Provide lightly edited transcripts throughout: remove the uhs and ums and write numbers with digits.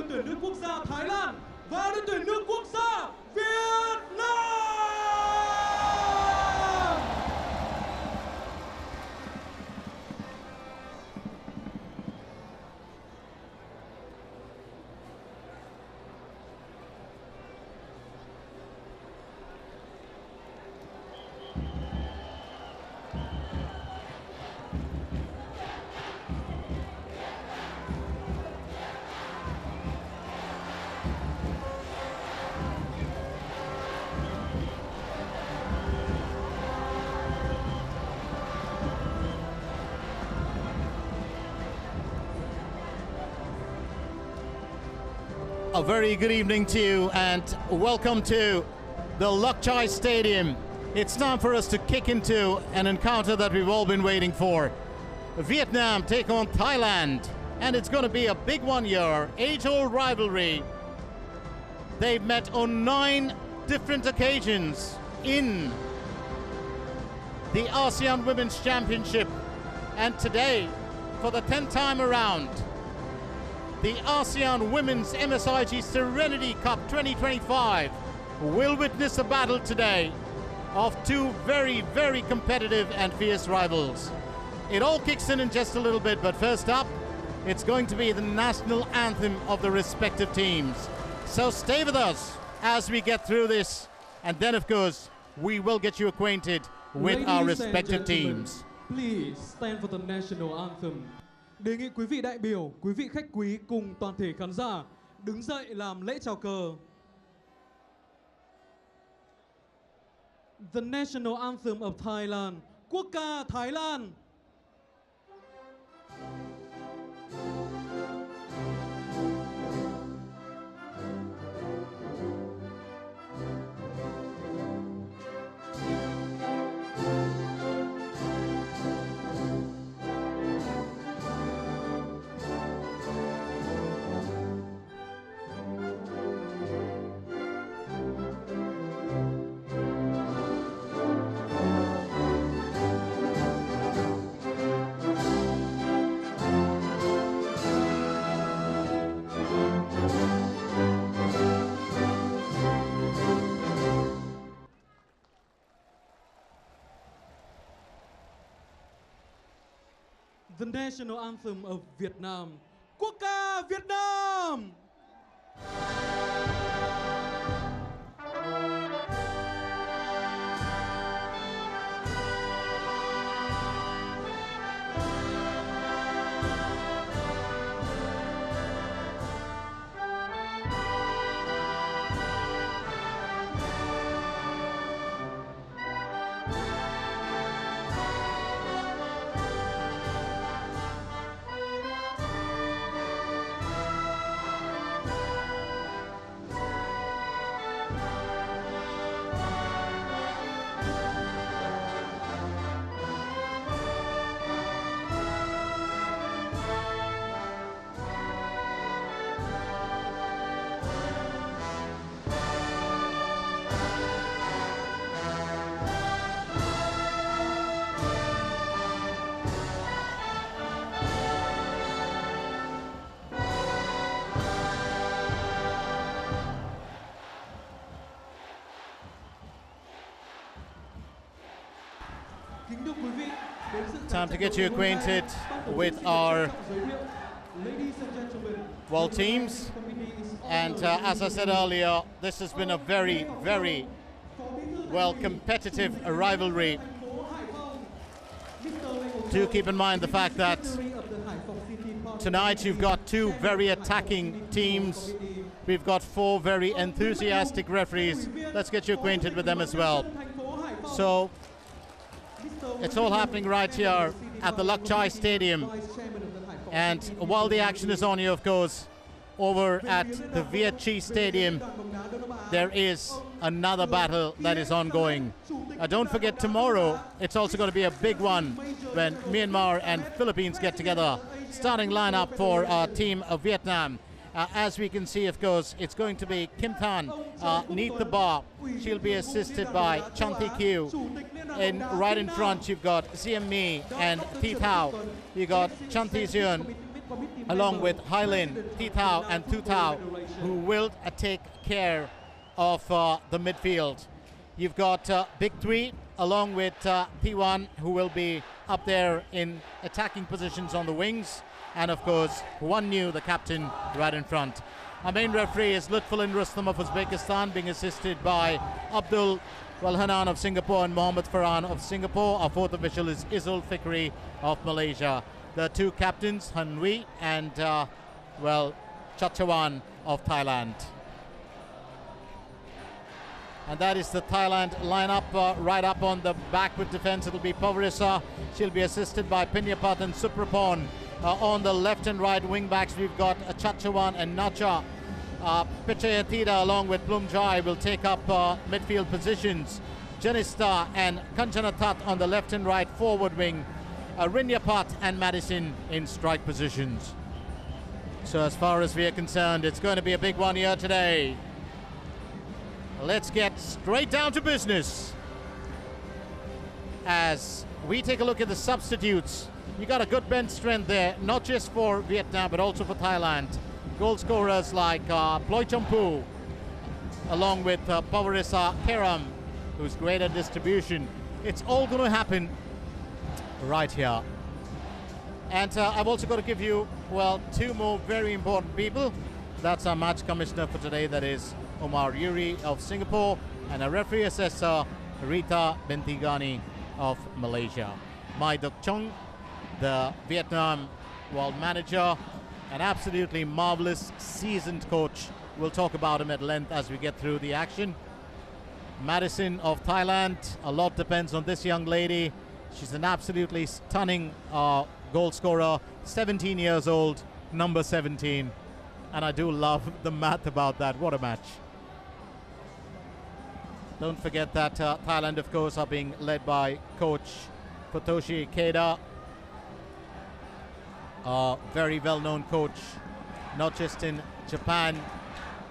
tuyển nữ quốc gia Thái Lan và đội tuyển nữ quốc gia Việt Nam. A very good evening to you and welcome to the Lok Chai Stadium. It's time for us to kick into an encounter that we've all been waiting for. Vietnam take on Thailand, and it's going to be a big one here. Age-old rivalry. They've met on 9 different occasions in the ASEAN Women's Championship, and today, for the 10th time around, the ASEAN Women's MSIG Serenity Cup 2025 will witness a battle today of 2 very, very competitive and fierce rivals. It all kicks in just a little bit, but first up, it's going to be the national anthem of the respective teams. So stay with us as we get through this, and then of course, we will get you acquainted with our respective teams. Please stand for the national anthem. Đề nghị quý vị đại biểu, quý vị khách quý cùng toàn thể khán giả đứng dậy làm lễ chào cờ. The national anthem of Thailand, quốc ca Thái Lan. The national anthem of Vietnam, quốc ca Việt Nam. Time to get you acquainted with our world teams, and as I said earlier, this has been a very, very competitive rivalry. Do keep in mind the fact that tonight you've got 2 very attacking teams. We've got 4 very enthusiastic referees. Let's get you acquainted with them as well. So it's all happening right here at the Lok Chai Stadium. And while the action is on here, of course, over at the Viet Chi Stadium, there is another battle that is ongoing. Don't forget, tomorrow, it's also going to be a big one when Myanmar and Philippines get together. Starting lineup for our team of Vietnam. As we can see, of course, it's going to be Kim Than neath the bar. She'll be assisted by Chanthi Q. Right in front, you've got Siem Me and Thi Thao. You got Chanthi Zion along with Hailin, Titao and Tutao, who will take care of the midfield. You've got Big Three along with T1, who will be up there in attacking positions on the wings, and of course Wan Yu, the captain, right in front. Our main referee is Lutfulin Rustam of Uzbekistan, being assisted by Abdul Hanan of Singapore and Mohammad Farhan of Singapore. Our fourth official is Izul Fikri of Malaysia. The two captains, Han Wei and Chachawan of Thailand. And that is the Thailand lineup. Right up on the backward defense, it'll be Pavarisa. She'll be assisted by Pinyapat and Suprapon. On the left and right wing backs, we've got Chachawan and Nacha. Pichayatida along with Plumjai will take up midfield positions. Janista and Kanchanatat on the left and right forward wing. Rinyapat and Madison in strike positions. So as far as we are concerned, it's going to be a big one here today. Let's get straight down to business as we take a look at the substitutes. You got a good bench strength there, not just for Vietnam but also for Thailand. Goal scorers like Ploy Champu, along with Pavarisa Keram, who's great at distribution. It's all going to happen right here. And I've also got to give you, two more very important people. That's our match commissioner for today, that is Omar Yuri of Singapore, and a referee assessor, Rita Bentigani of Malaysia. Mai Duk Chung, the Vietnam world manager, an absolutely marvelous, seasoned coach. We'll talk about him at length as we get through the action. Madison of Thailand, a lot depends on this young lady. She's an absolutely stunning goal scorer, 17 years old, number 17. And I do love the math about that. What a match. Don't forget that Thailand, of course, are being led by coach Futoshi Keida, a very well-known coach, not just in Japan,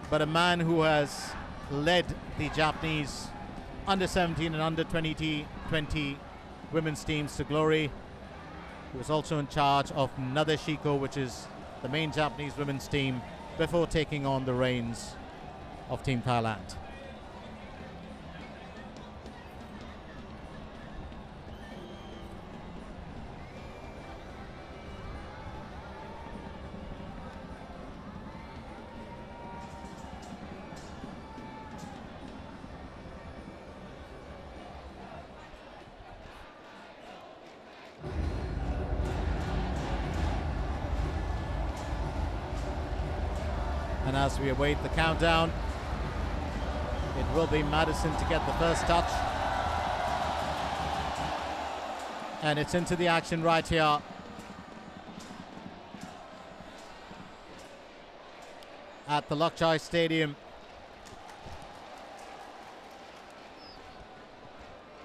but a man who has led the Japanese under-17 and under-20 women's teams to glory. He was also in charge of Nadeshiko, which is the main Japanese women's team, before taking on the reins of Team Thailand. And as we await the countdown, it will be Madison to get the first touch. And it's into the action right here. At the Lok Chai Stadium.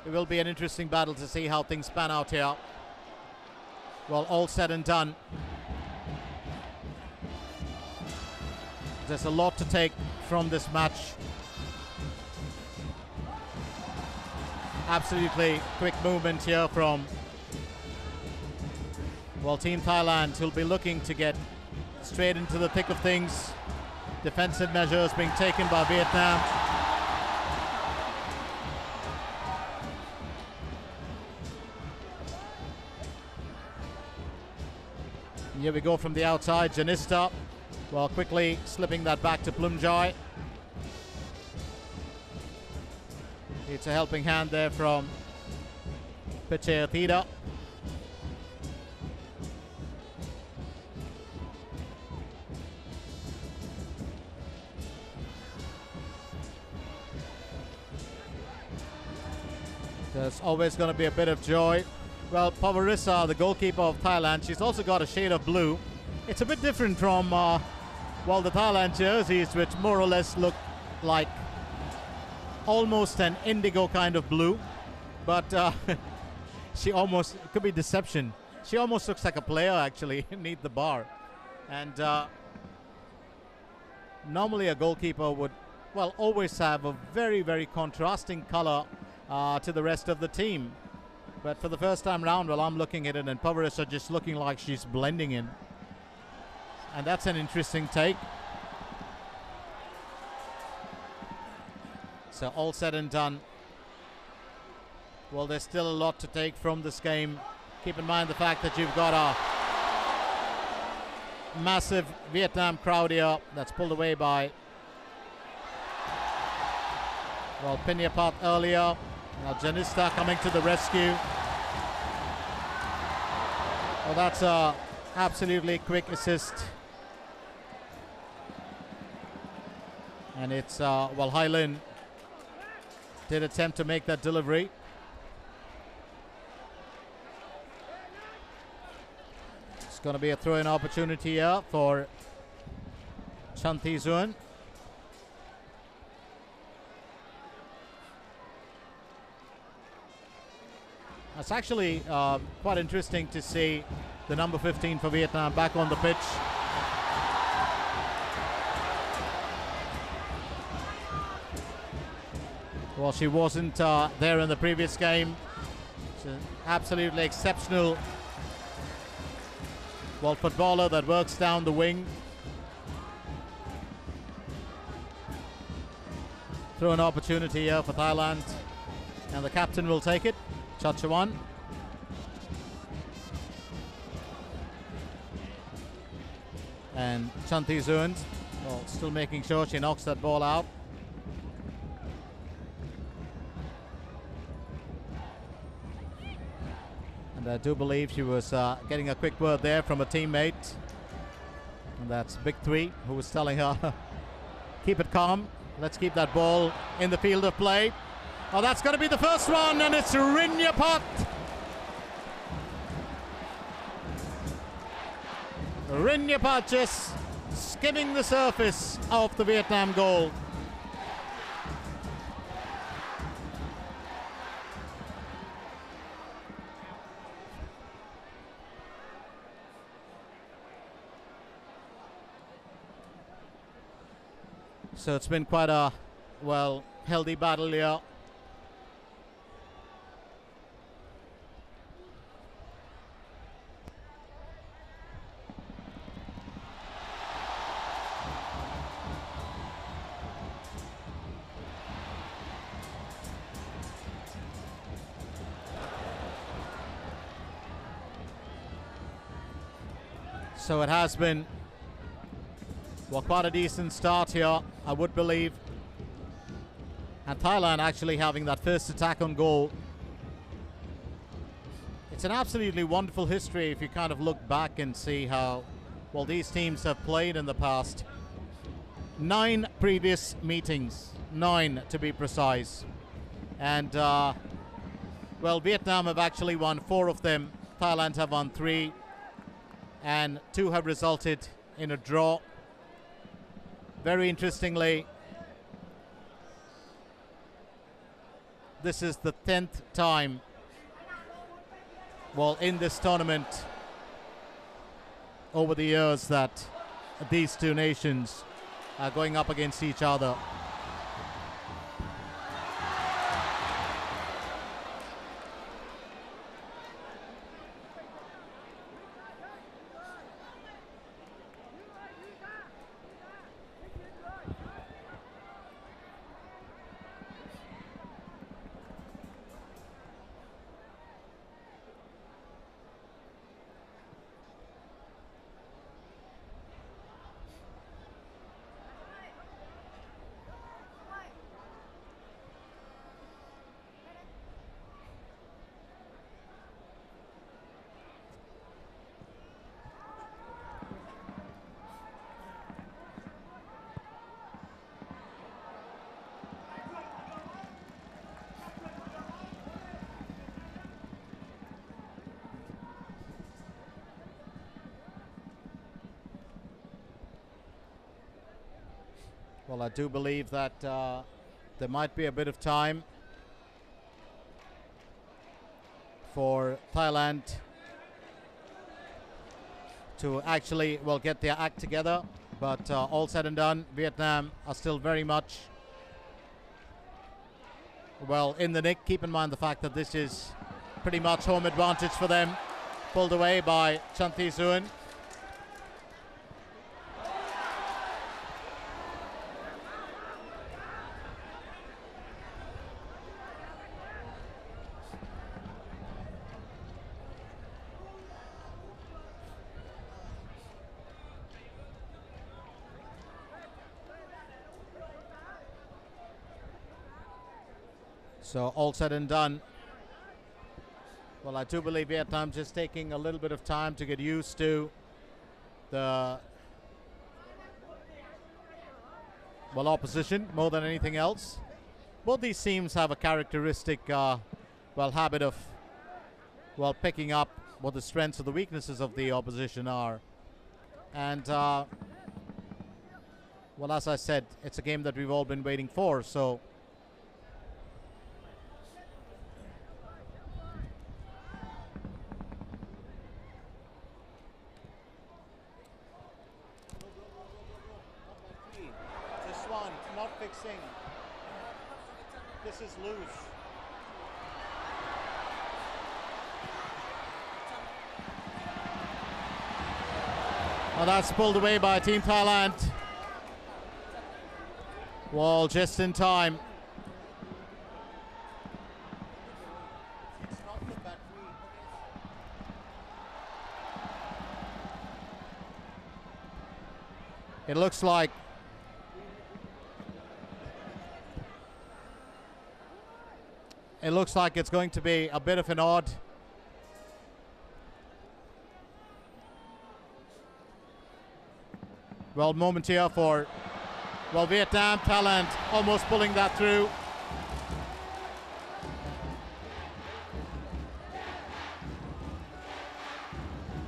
It will be an interesting battle to see how things pan out here. Well, all said and done, there's a lot to take from this match. Absolutely quick movement here from, Team Thailand, who'll be looking to get straight into the thick of things. Defensive measures being taken by Vietnam. Here we go from the outside, Janista. Quickly slipping that back to Plumjai. It's a helping hand there from Pichayatida. There's always going to be a bit of joy. Pavarisa, the goalkeeper of Thailand, she's also got a shade of blue. It's a bit different from the Thailand jerseys, which more or less look like almost an indigo kind of blue, but she almost, it could be deception. She almost looks like a player actually beneath the bar. And normally a goalkeeper would, always have a very, very contrasting color to the rest of the team. But for the first time round, I'm looking at it, and Pavarisa just looking like she's blending in. And that's an interesting take. So all said and done, well, there's still a lot to take from this game. Keep in mind the fact that you've got a massive Vietnam crowd here that's pulled away by, well, Pinyapat earlier. Now Janista coming to the rescue. Well, that's a absolutely quick assist. And it's, well, Hylin did attempt to make that delivery. It's going to be a throw-in opportunity here for Chantizuan. It's actually quite interesting to see the number 15 for Vietnam back on the pitch. Well, she wasn't there in the previous game. She's an absolutely exceptional, well, footballer that works down the wing. Through an opportunity here for Thailand, and the captain will take it, Chachawan. And Chantizuan, well, still making sure she knocks that ball out. And I do believe she was getting a quick word there from a teammate. And that's Big Three, who was telling her, keep it calm. Let's keep that ball in the field of play. Oh, that's going to be the first one, and it's Rinyapat. Rinyapat just skimming the surface of the Vietnam goal. So it's been quite a, well, healthy battle here. So it has been, well, quite a decent start here, I would believe. And Thailand actually having that first attack on goal. It's an absolutely wonderful history if you kind of look back and see how, well, these teams have played in the past. 9 previous meetings, 9 to be precise. And, well, Vietnam have actually won 4 of them. Thailand have won 3. And 2 have resulted in a draw. Very interestingly, this is the 10th time, well, in this tournament over the years that these two nations are going up against each other. Well, I do believe that there might be a bit of time for Thailand to actually, well, get their act together. But all said and done, Vietnam are still very much, well, in the nick. Keep in mind the fact that this is pretty much home advantage for them. Pulled away by Chantizuan. So all said and done, well, I do believe Vietnam just taking a little bit of time to get used to the opposition more than anything else. Both these teams have a characteristic habit of picking up what the strengths or the weaknesses of the opposition are. And as I said, it's a game that we've all been waiting for. So not fixing. This is loose. Well, that's pulled away by Team Thailand. Wall just in time. It looks like it's going to be a bit of an odd moment here for Vietnam. Thailand almost pulling that through.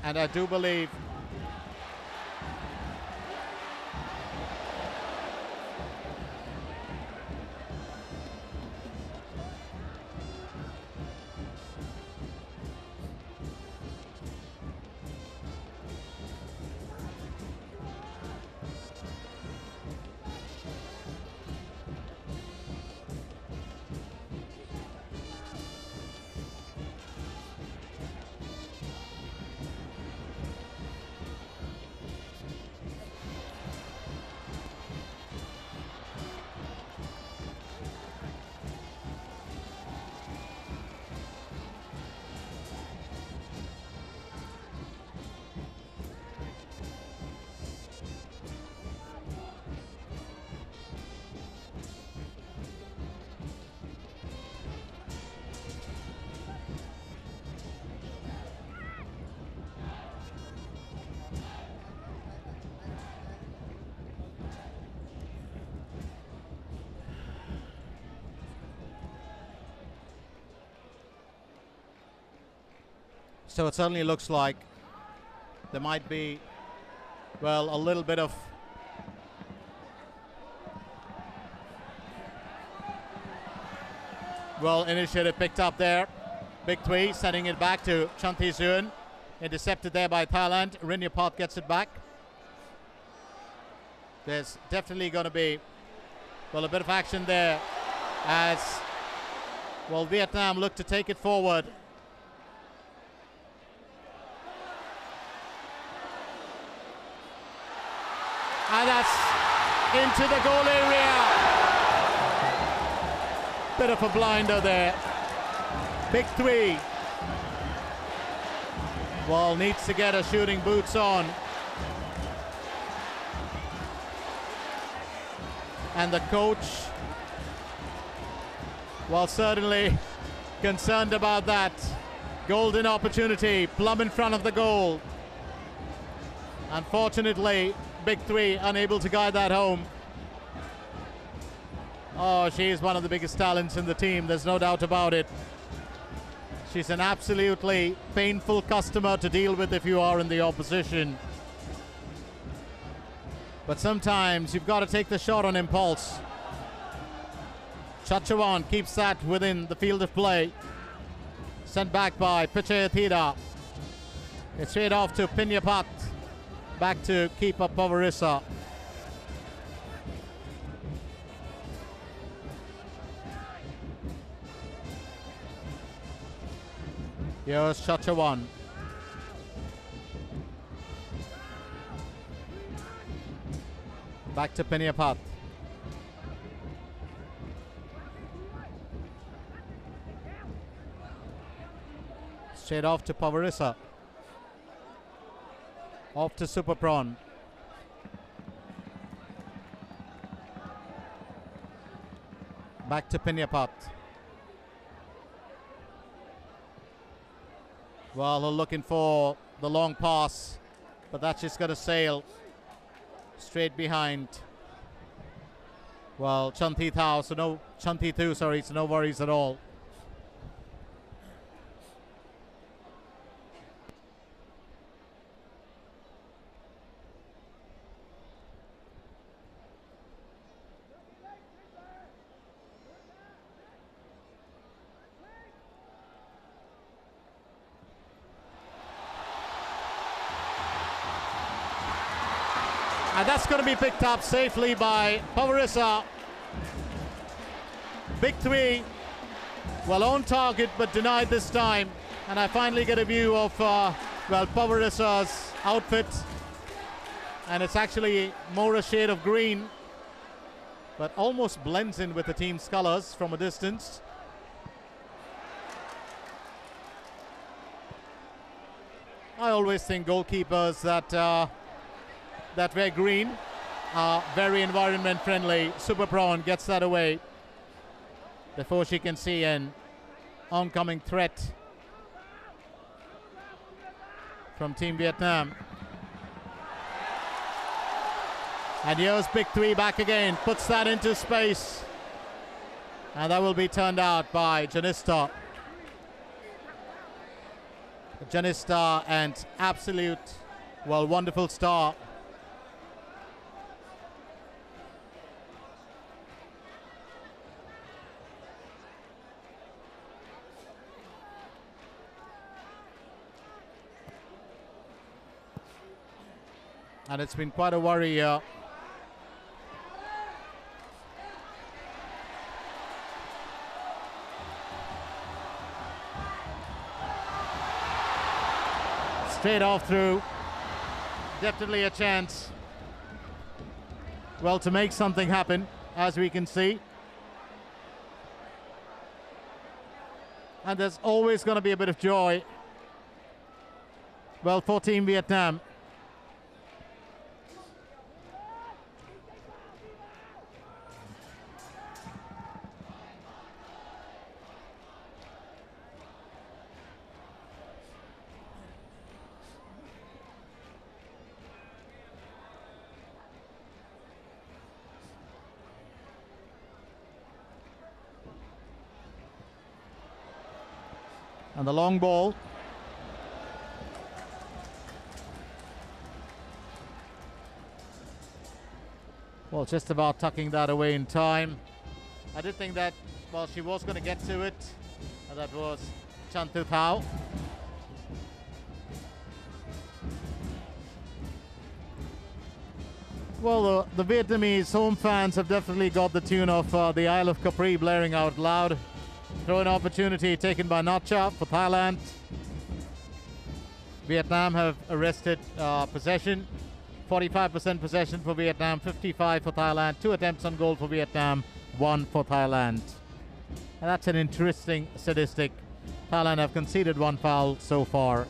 And I do believe so. It certainly looks like there might be, a little bit of initiative picked up there. Big Three sending it back to Chanthi Zuan. Intercepted there by Thailand. Rinyapat gets it back. There's definitely going to be, a bit of action there as, Vietnam look to take it forward. And that's into the goal area. Bit of a blinder there. Big Three. Needs to get her shooting boots on. And the coach, certainly concerned about that. Golden opportunity, plumb in front of the goal. Unfortunately, Big Three unable to guide that home. Oh, she is one of the biggest talents in the team, there's no doubt about it. She's an absolutely painful customer to deal with if you are in the opposition. But sometimes you've got to take the shot on impulse. Chachawan keeps that within the field of play. Sent back by Pichayathida. It's straight off to Pinyapat. Back to keeper Pavarissa. Here's Chachawan. Back to Pinyapat. Straight off to Pavarissa. Off to Super Prawn. Back to Pinyapat. Well, they're looking for the long pass, but that's just going to sail straight behind. Well, Chanthi Thao, so no worries at all. And that's going to be picked up safely by Pavarisa. Big three, well on target but denied this time. And I finally get a view of, Pavarisa's outfit. And it's actually more a shade of green, but almost blends in with the team's colors from a distance. I always think goalkeepers that wear green are very environment friendly. Super Prawn gets that away before she can see an oncoming threat from Team Vietnam. And here's Big Three back again, puts that into space. And that will be turned out by Janista. Janista and absolute, well, wonderful star. And it's been quite a worry here. Straight off through. Definitely a chance, well, to make something happen, as we can see. And there's always going to be a bit of joy, well, for Team Vietnam. And the long ball. Well, just about tucking that away in time. I did think that, well, she was going to get to it. And that was Chanthi Thao. Well, the Vietnamese home fans have definitely got the tune of the Isle of Capri blaring out loud. Throw-in opportunity taken by Natcha for Thailand. Vietnam have arrested possession. 45% possession for Vietnam, 55 for Thailand. 2 attempts on goal for Vietnam, 1 for Thailand. And that's an interesting statistic. Thailand have conceded 1 foul so far.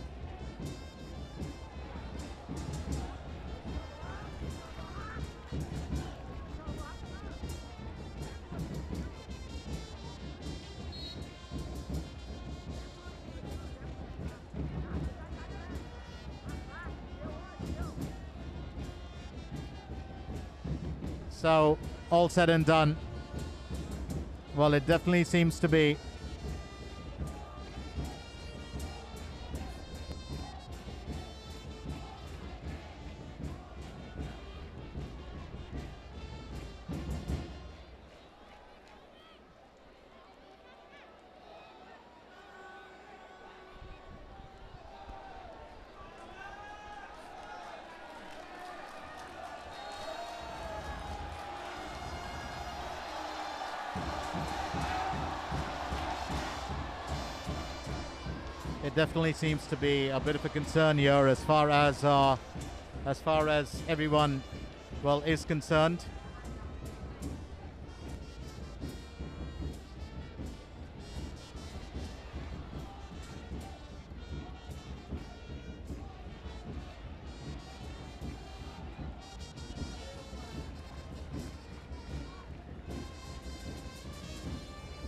So, all said and done, well, it definitely seems to be. It definitely seems to be a bit of a concern here as far as everyone, well, is concerned.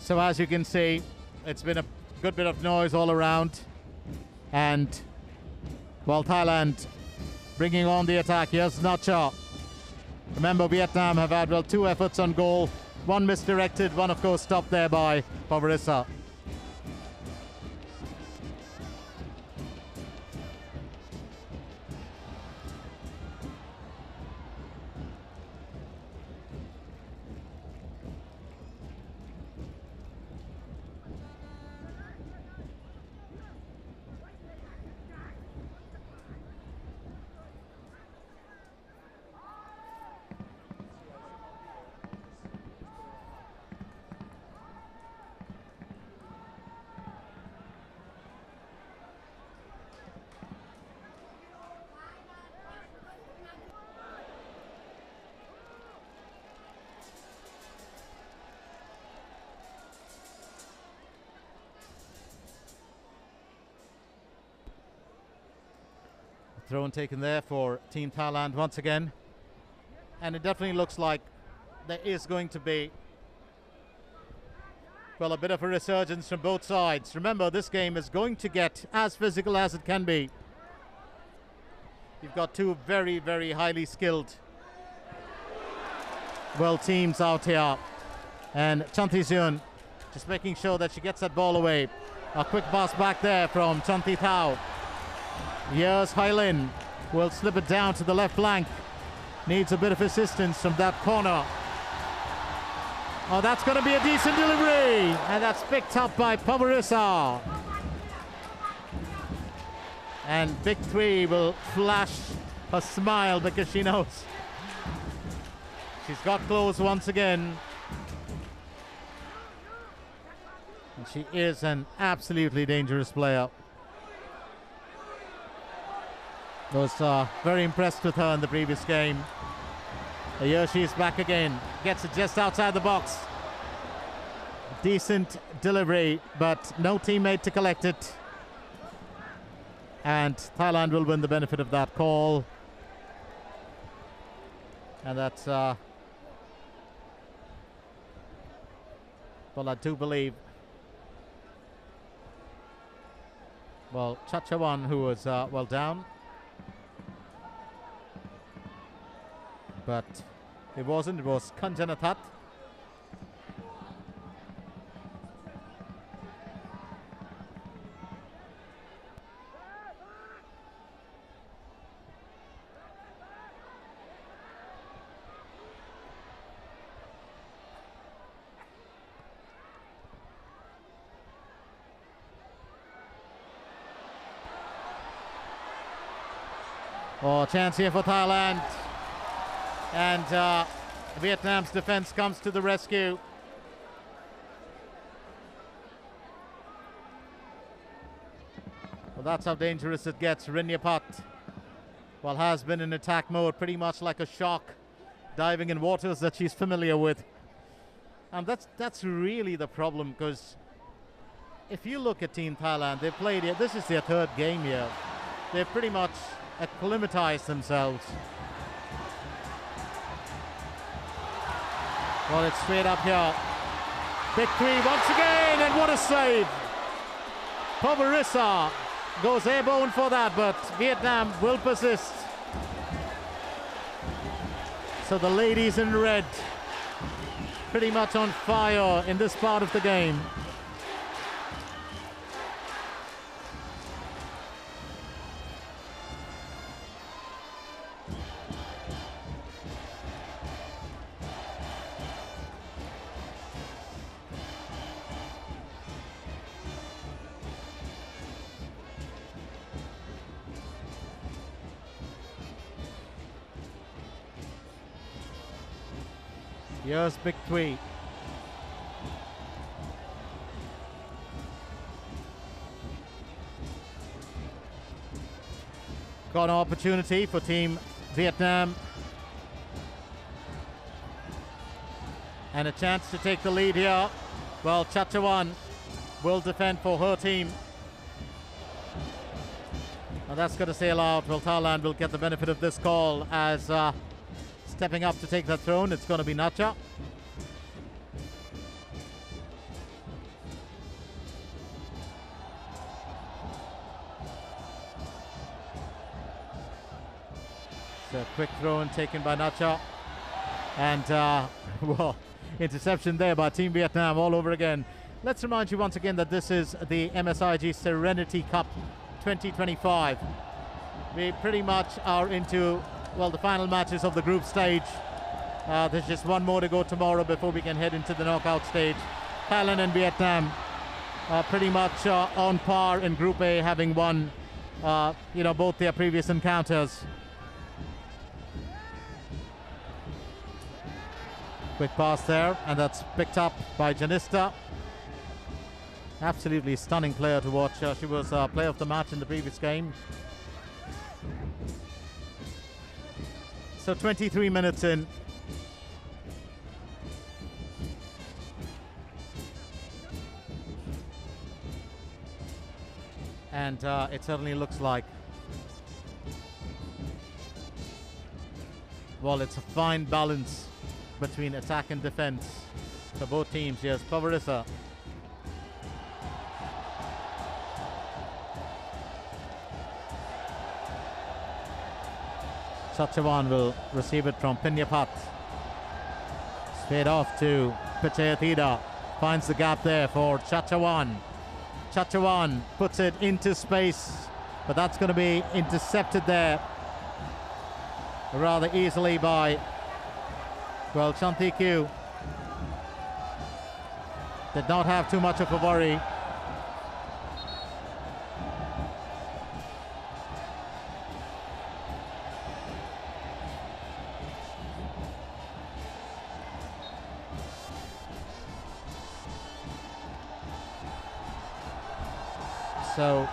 So as you can see, it's been a good bit of noise all around. And while Thailand bringing on the attack, here's Nacha. Remember, Vietnam have had, well, 2 efforts on goal. 1 misdirected, 1 of course stopped there by Pavarissa. Throw taken there for Team Thailand once again. And it definitely looks like there is going to be, well, a bit of a resurgence from both sides. Remember, this game is going to get as physical as it can be. You've got 2 very, very highly skilled, well, teams out here. And Chanthi Seon just making sure that she gets that ball away. A quick pass back there from Chanthi Thao. Here's Hailin, will slip it down to the left flank. Needs a bit of assistance from that corner. Oh, that's going to be a decent delivery. And that's picked up by Pavarissa. And Big 3 will flash a smile because she knows she's got close once again. And she is an absolutely dangerous player. Was very impressed with her in the previous game. Here she is back again. Gets it just outside the box. Decent delivery, but no teammate to collect it. And Thailand will win the benefit of that call. And that's, well, I do believe, well, Chachawan, who was, well, down. But it wasn't, it was Kanjanathat. Oh, chance here for Thailand. And Vietnam's defense comes to the rescue. Well, that's how dangerous it gets. Rinyapat, well, has been in attack mode, pretty much like a shark, diving in waters that she's familiar with. And that's really the problem, because if you look at Team Thailand, they've played here, this is their 3rd game here. They've pretty much acclimatized themselves. Well, it's straight up here. Big 3 once again, and what a save! Pavarissa goes airborne for that, but Vietnam will persist. So the ladies in red, pretty much on fire in this part of the game. Here's Big 3. Got an opportunity for Team Vietnam. And a chance to take the lead here. Well, Chachawan will defend for her team. And that's going to sail out. Well, Thailand will get the benefit of this call as stepping up to take that throne. It's going to be Nacha. a quick throw in taken by Nacha. And, well, interception there by Team Vietnam all over again. Let's remind you once again that this is the MSIG Serenity Cup 2025. We pretty much are into, well, the final matches of the group stage. There's just one more to go tomorrow before we can head into the knockout stage. Thailand and Vietnam are pretty much on par in Group A, having won, both their previous encounters. Quick pass there, and that's picked up by Janista. Absolutely stunning player to watch. She was player of the match in the previous game. So 23 minutes in. And it certainly looks like, well, it's a fine balance between attack and defense for both teams. Here's Pavarissa. Chachawan will receive it from Pinyapat. Straight off to Pichayatida. Finds the gap there for Chachawan. Chachawan puts it into space, but that's going to be intercepted there rather easily by, well, Chanti Q. Did not have too much of a worry. So,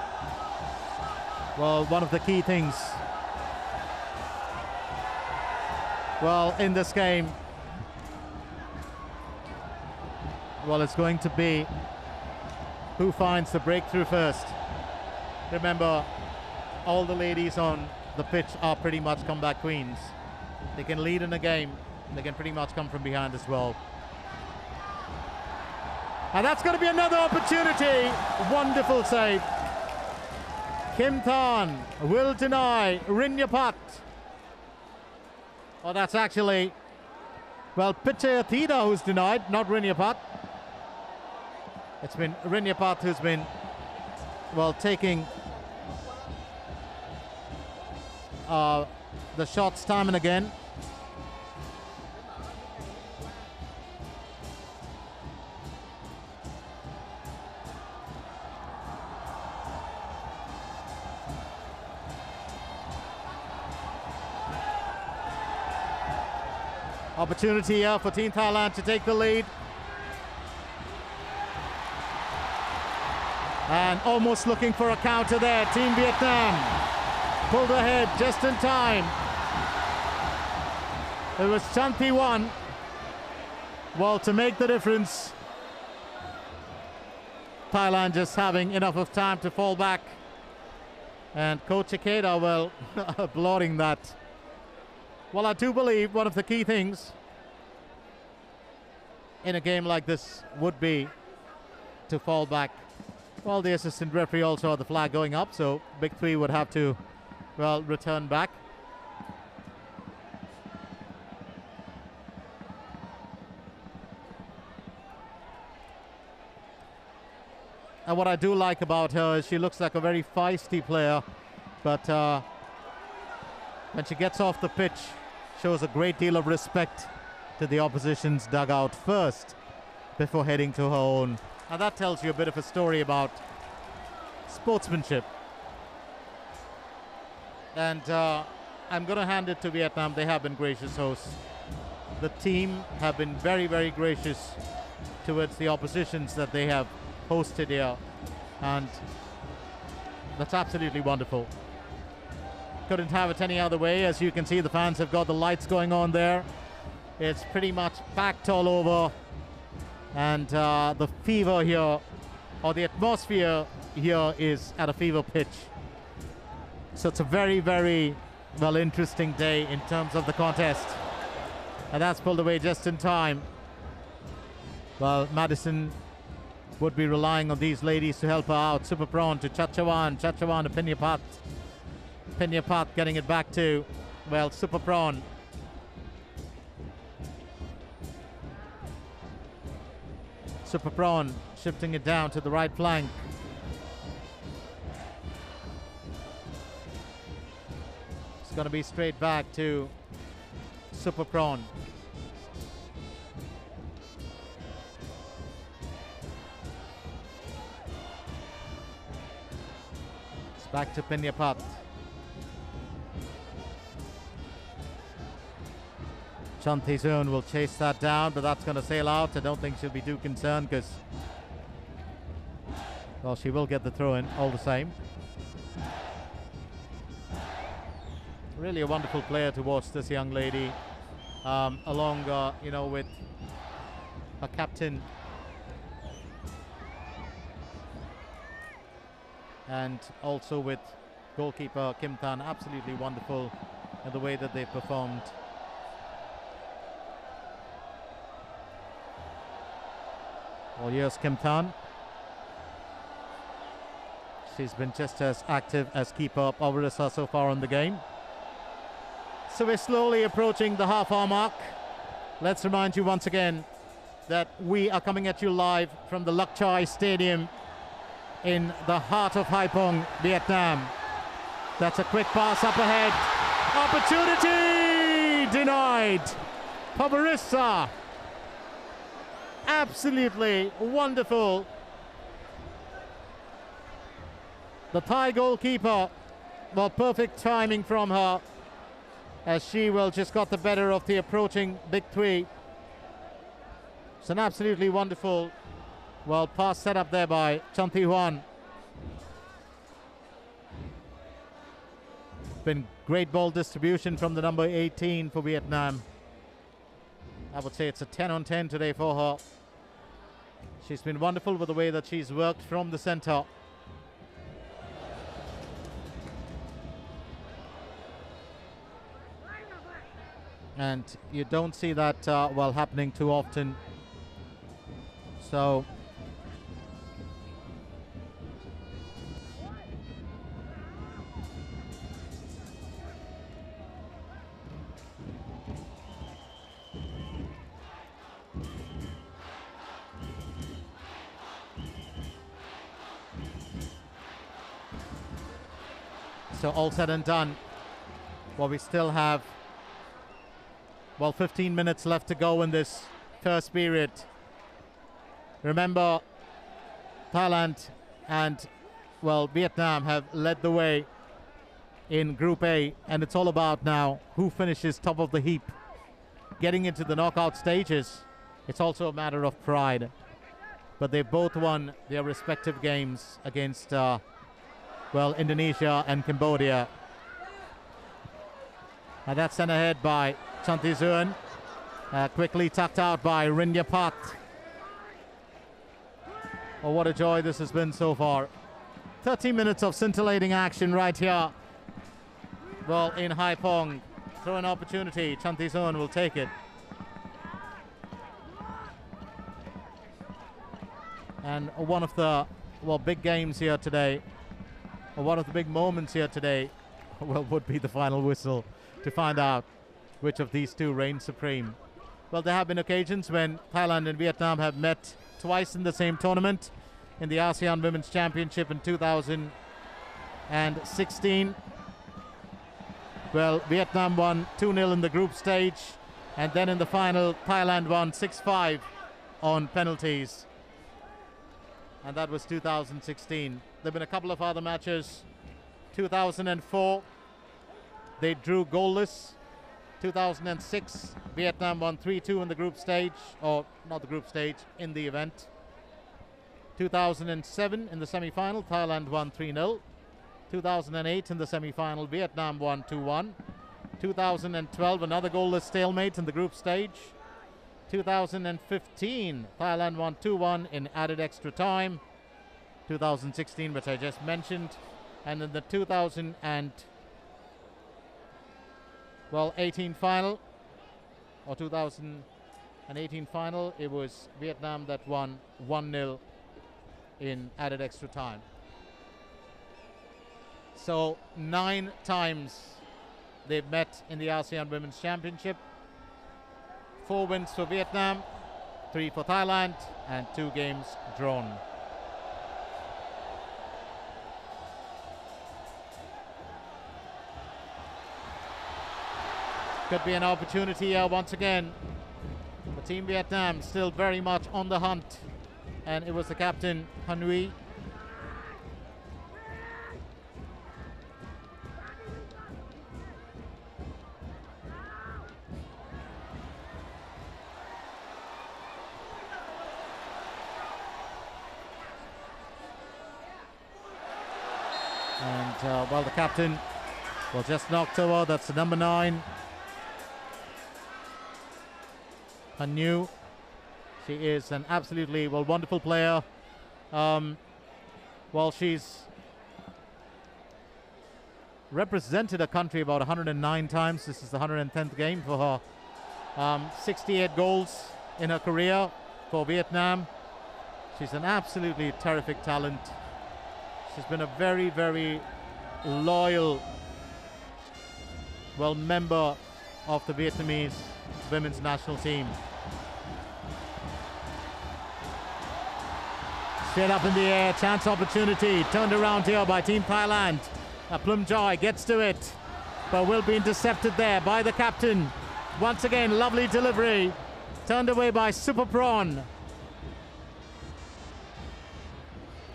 well, one of the key things, well, in this game, well, it's going to be who finds the breakthrough first. Remember, all the ladies on the pitch are pretty much comeback queens. They can lead in a game, and they can pretty much come from behind as well. And that's going to be another opportunity. Wonderful save. Kim Than will deny Rinyapat. Oh, that's actually, well, Pichayatida who's denied, not Rinyapat. It's been Rinyapat who's been, well, taking the shots time and again. Opportunity here for Team Thailand to take the lead. And almost looking for a counter there. Team Vietnam pulled ahead just in time. It was Chanti Wan. Well, to make the difference. Thailand just having enough of time to fall back. And Coach Ikeda, well, applauding that. Well, I do believe one of the key things in a game like this would be to fall back. Well, the assistant referee also had the flag going up, so Big Three would have to, well, return back. And what I do like about her is she looks like a very feisty player, but when she gets off the pitch, shows a great deal of respect to the opposition's dugout first before heading to her own. And that tells you a bit of a story about sportsmanship. And I'm going to hand it to Vietnam. They have been gracious hosts. The team have been very, very gracious towards the oppositions that they have hosted here. And that's absolutely wonderful. Couldn't have it any other way. As you can see, the fans have got the lights going on there. It's pretty much packed all over. And the fever here, or the atmosphere here, is at a fever pitch. So it's a very, very, well, interesting day in terms of the contest. And that's pulled away just in time. Well, Madison would be relying on these ladies to help her out. Super Prawn to Chachawan. Chachawan to Pinyapat. Pinyapat getting it back to well, super prawn. Super prawn shifting it down to the right flank. It's going to be straight back to super prawn. It's back to Pinyapat. Chantisun will chase that down, but that's going to sail out. I don't think she'll be too concerned because, well, she will get the throw in all the same. Really a wonderful player to watch, this young lady, along, with her captain and also with goalkeeper Kim Tan. Absolutely wonderful in the way that they performed. Well, here's Kim Tan. She's been just as active as keeper Pavarisa so far in the game. So we're slowly approaching the half-hour mark. Let's remind you once again that we are coming at you live from the Luc Choi Stadium in the heart of Haiphong, Vietnam. That's a quick pass up ahead. Opportunity denied. Pavarisa. Absolutely wonderful. The Thai goalkeeper, well, perfect timing from her, as she will just got the better of the approaching big three. It's an absolutely wonderful, well, pass set up there by Chanti Huan. Been great ball distribution from the number 18 for Vietnam. I would say it's a 10 on 10 today for her. She's been wonderful with the way that she's worked from the center. And you don't see that happening too often. So all said and done, well, we still have 15 minutes left to go in this first period. Remember, Thailand and, Vietnam have led the way in Group A, and it's all about now who finishes top of the heap. Getting into the knockout stages, it's also a matter of pride. But they both won their respective games against, Indonesia and Cambodia. And that's sent ahead by Chantisun, quickly tucked out by Rinyapat. Oh, what a joy this has been so far. 30 minutes of scintillating action right here. Well, in Haiphong, throw an opportunity. Chantisun will take it. And one of the big games here today, or one of the big moments here today, would be the final whistle to find out which of these two reigns supreme. Well, there have been occasions when Thailand and Vietnam have met twice in the same tournament. In the ASEAN Women's Championship in 2016. Well, Vietnam won 2-0 in the group stage, and then in the final, Thailand won 6-5 on penalties. And that was 2016. There have been a couple of other matches. 2004, they drew goalless. 2006, Vietnam won 3-2 in the group stage, or not the group stage, in the event. 2007 in the semi-final, Thailand won 3-0. 2008 in the semi-final, Vietnam won 2-1. 2012, another goalless stalemate in the group stage. 2015, Thailand won 2-1 in added extra time. 2016, which I just mentioned. And in the 2018 final, or 2018 final, it was Vietnam that won 1-0 in added extra time. So 9 times they've met in the ASEAN Women's Championship. 4 wins for Vietnam, 3 for Thailand, and 2 games drawn. Could be an opportunity here once again. The Team Vietnam still very much on the hunt, and it was the captain Han Huy. And well, the captain was just knocked over. That's the number 9. Han Huy. She is an absolutely wonderful player. Well, she's represented a country about 109 times. This is the 110th game for her. 68 goals in her career for Vietnam. She's an absolutely terrific talent. She's been a very, very loyal, member of the Vietnamese women's national team. Straight up in the air, chance opportunity, turned around here by Team Thailand. Plum Joy gets to it, but will be intercepted there by the captain. Once again, lovely delivery, turned away by Super Prawn.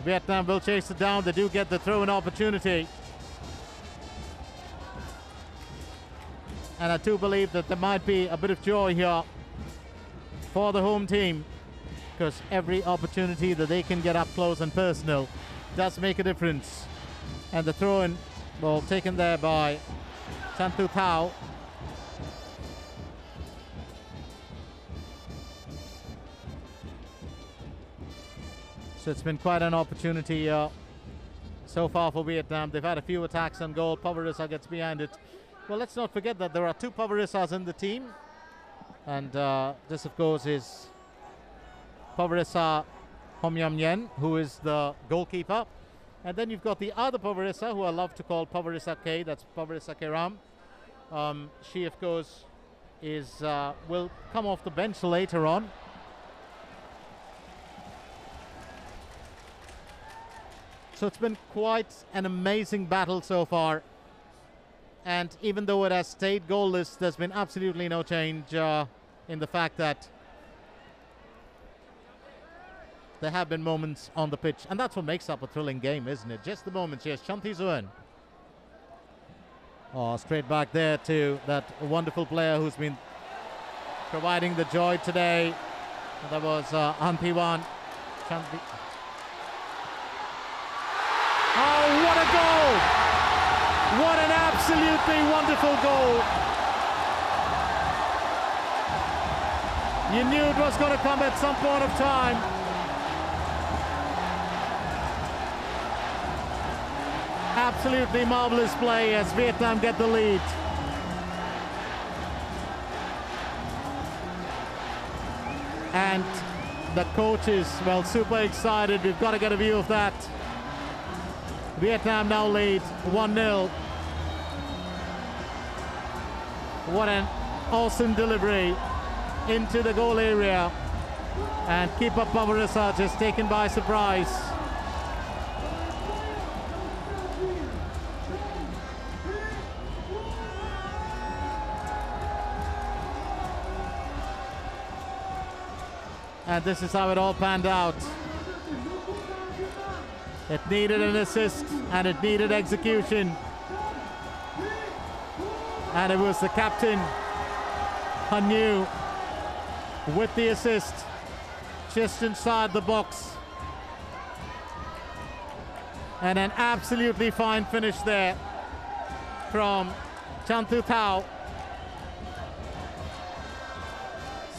Vietnam will chase it down. They do get the throw-in opportunity. And I do believe that there might be a bit of joy here for the home team, because every opportunity that they can get up close and personal does make a difference. And the throw-in, taken there by Chan Thu Thao. So it's been quite an opportunity so far for Vietnam. They've had a few attacks on goal. Pavarissa gets behind it. Well, let's not forget that there are 2 Pavarissas in the team. And this, of course, is Pavarissa Hom Yam Yen, who is the goalkeeper. And then you've got the other Pavarissa, who I love to call Pavarissa K. That's Pavarissa Keram. She, of course, will come off the bench later on. So it's been quite an amazing battle so far. And even though it has stayed goalless, there's been absolutely no change in the fact that there have been moments on the pitch. And that's what makes up a thrilling game, isn't it? Just the moments. Here's Chan Thi Xuan. Oh, straight back there to that wonderful player who's been providing the joy today. And that was Han Thi Wan. Oh, what a goal! What an absolutely wonderful goal! You knew it was going to come at some point of time. Absolutely marvelous play as Vietnam get the lead. And the coach is, super excited. We've got to get a view of that. Vietnam now lead 1-0. What an awesome delivery into the goal area. And keeper Pavarissa just taken by surprise. And this is how it all panned out. It needed an assist and it needed execution. And it was the captain, Han Huy, with the assist just inside the box. And an absolutely fine finish there from Chan Thu Thao.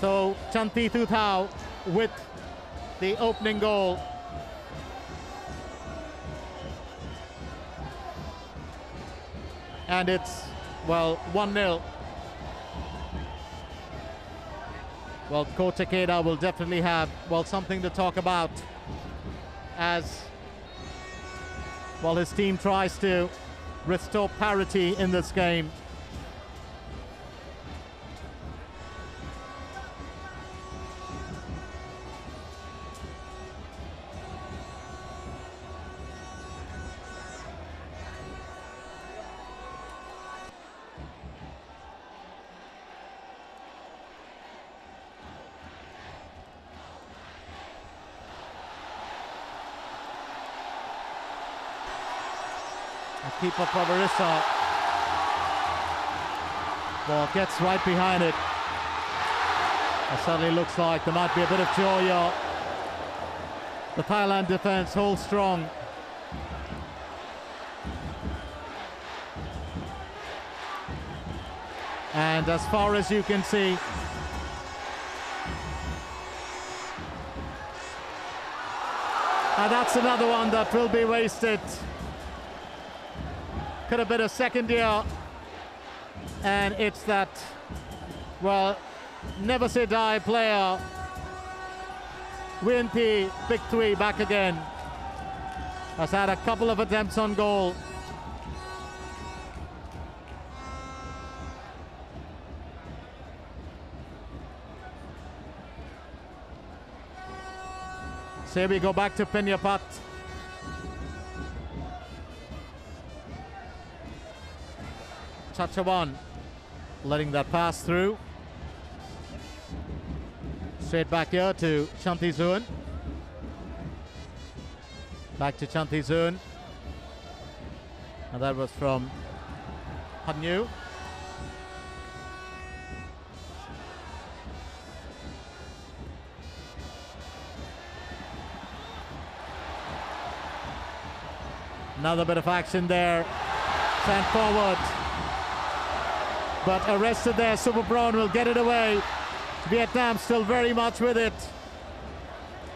So Chan Thi Thu Thao with the opening goal. And it's, 1-0. Well, Coach Takeda will definitely have, something to talk about as, his team tries to restore parity in this game. Keeper Pavarissa. Ball gets right behind it. It suddenly looks like there might be a bit of joy here. The Thailand defense holds strong. And as far as you can see, and that's another one that will be wasted. Could have been a second year. And it's that, well, never say die player. Winty, big three, back again. Has had a couple of attempts on goal. So here we go back to Pinyapat. Chachawan letting that pass through. Straight back here to Chantizuan. Back to Chantizuan. And that was from Hanyu. Another bit of action there. Sent forward. But arrested there. Super Brown will get it away. Vietnam still very much with it.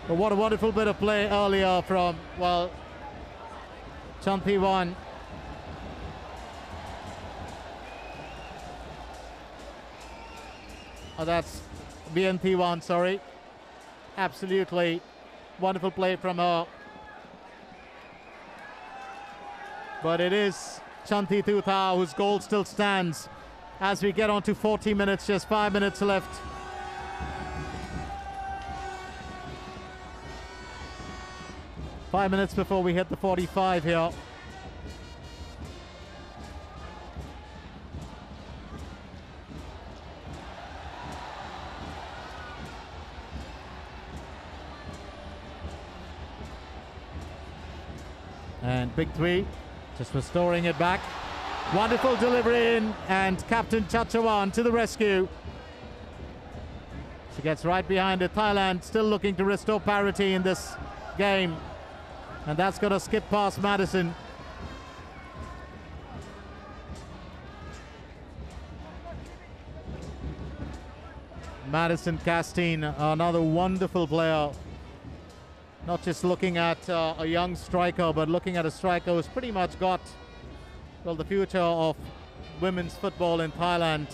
But what a wonderful bit of play earlier from, well, Chantiwan. Oh, that's BNT1, sorry. Absolutely wonderful play from her. But it is Chanti Thutha whose goal still stands as we get on to 40 minutes, just 5 minutes left. Five minutes before we hit the 45 here. And big three, just restoring it back. Wonderful delivery in, and Captain Chachawan to the rescue. She gets right behind it. Thailand still looking to restore parity in this game. And that's going to skip past Madison. Madison Castine, another wonderful player. Not just looking at a young striker, but looking at a striker who's pretty much got, well, the future of women's football in Thailand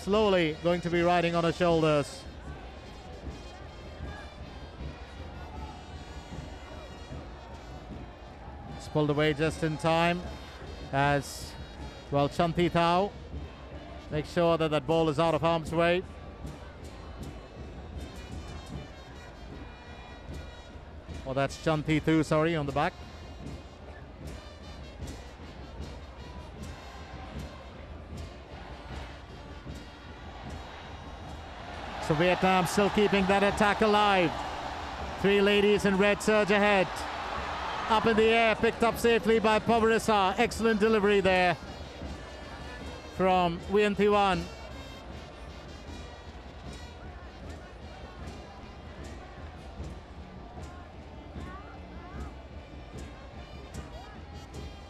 slowly going to be riding on her shoulders. It's pulled away just in time as, well, Chanti Thao makes sure that that ball is out of harm's way. Well, that's Chanti Thu, sorry, on the back. So Vietnam still keeping that attack alive. Three ladies in red surge ahead. Up in the air, picked up safely by Pavarissa. Excellent delivery there from Nguyen Thi Wan.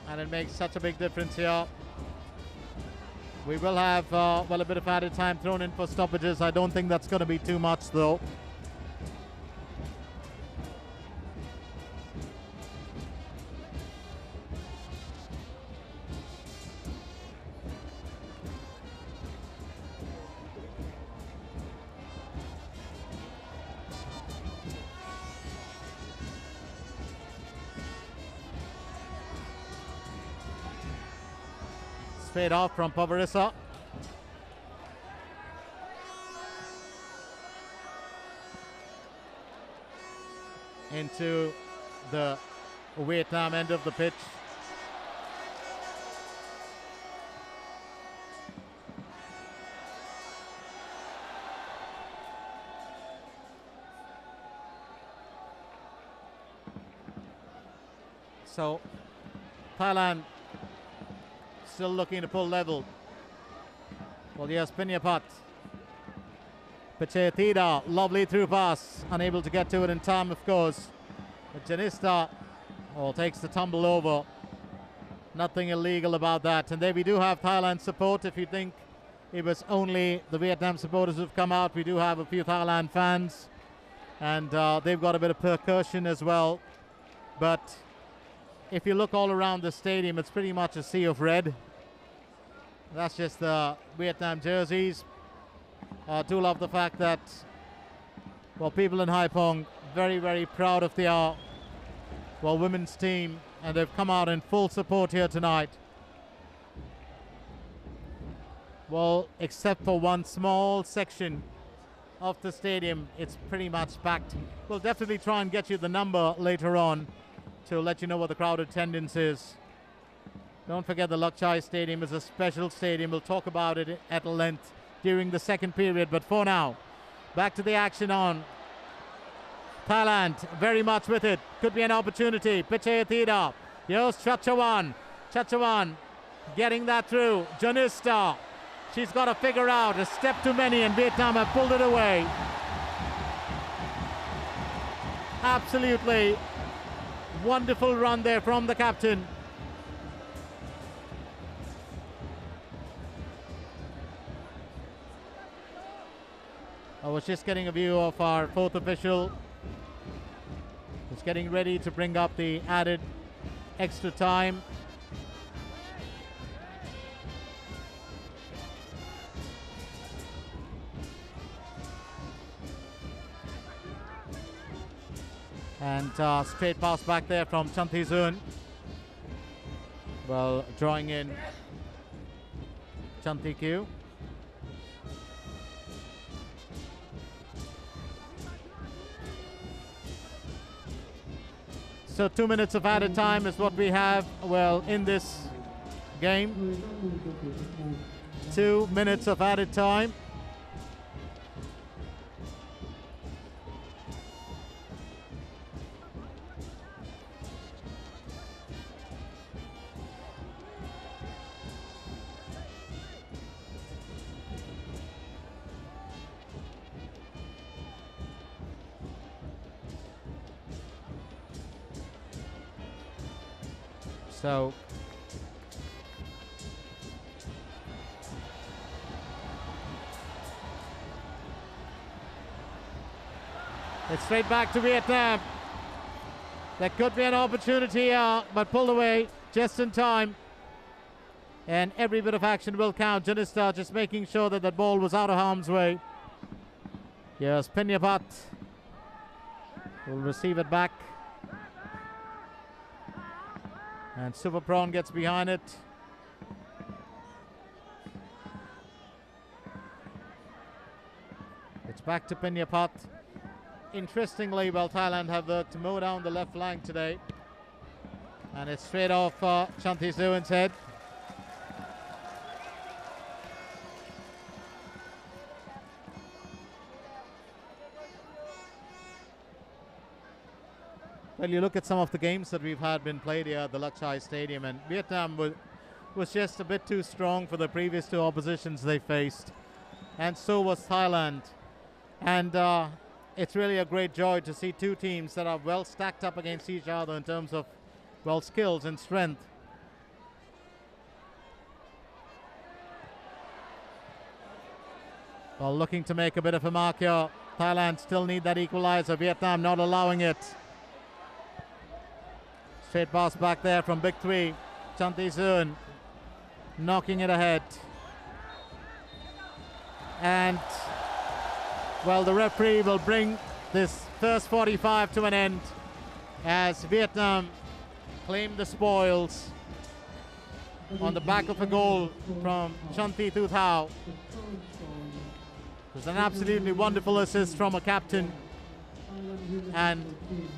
And it makes such a big difference here. We will have, well, a bit of added time thrown in for stoppages. I don't think that's going to be too much, though. Straight off from Pavarissa. Into the Vietnam end of the pitch. So Thailand still looking to pull level. Well, yes, Pinyapat. Pachetida, lovely through pass, unable to get to it in time, of course. But Janista, takes the tumble over. Nothing illegal about that. And there we do have Thailand support. If you think it was only the Vietnam supporters who've come out, we do have a few Thailand fans. And they've got a bit of percussion as well. But if you look all around the stadium, it's pretty much a sea of red. That's just the Vietnam jerseys. I do love the fact that, people in Haiphong very, very proud of their, women's team, and they've come out in full support here tonight. Well, except for one small section of the stadium, it's pretty much packed. We'll definitely try and get you the number later on to let you know what the crowd attendance is. Don't forget the Lok Chai Stadium is a special stadium. We'll talk about it at length during the second period. But for now, back to the action on. Thailand very much with it. Could be an opportunity. Pichayatida. Here's Chachawan. Chachawan getting that through. Janista. She's got to figure out a step too many, and Vietnam have pulled it away. Absolutely wonderful run there from the captain. I was just getting a view of our fourth official. He's getting ready to bring up the added extra time. And straight pass back there from Chantizun. Well, drawing in Chantikyu. So 2 minutes of added time is what we have, in this game. 2 minutes of added time. So it's straight back to Vietnam. There could be an opportunity here, but pulled away just in time. And every bit of action will count. Janista just making sure that the ball was out of harm's way. Yes, Pinyapat will receive it back. And Super Prawn gets behind it. It's back to Pinyapat. Interestingly, Thailand have worked to mow down the left flank today. And it's straight off Chantizun's head. Well, you look at some of the games that we've had been played here at the Lok Chai Stadium, and Vietnam was just a bit too strong for the previous two oppositions they faced. And so was Thailand. And it's really a great joy to see two teams that are well stacked up against each other in terms of, skills and strength. Well, looking to make a bit of a mark here. Thailand still need that equalizer. Vietnam not allowing it. Straight pass back there from Big Three. Chantizun knocking it ahead. And, the referee will bring this first 45 to an end as Vietnam claim the spoils on the back of a goal from Chanti Thu Thao. It was an absolutely wonderful assist from a captain and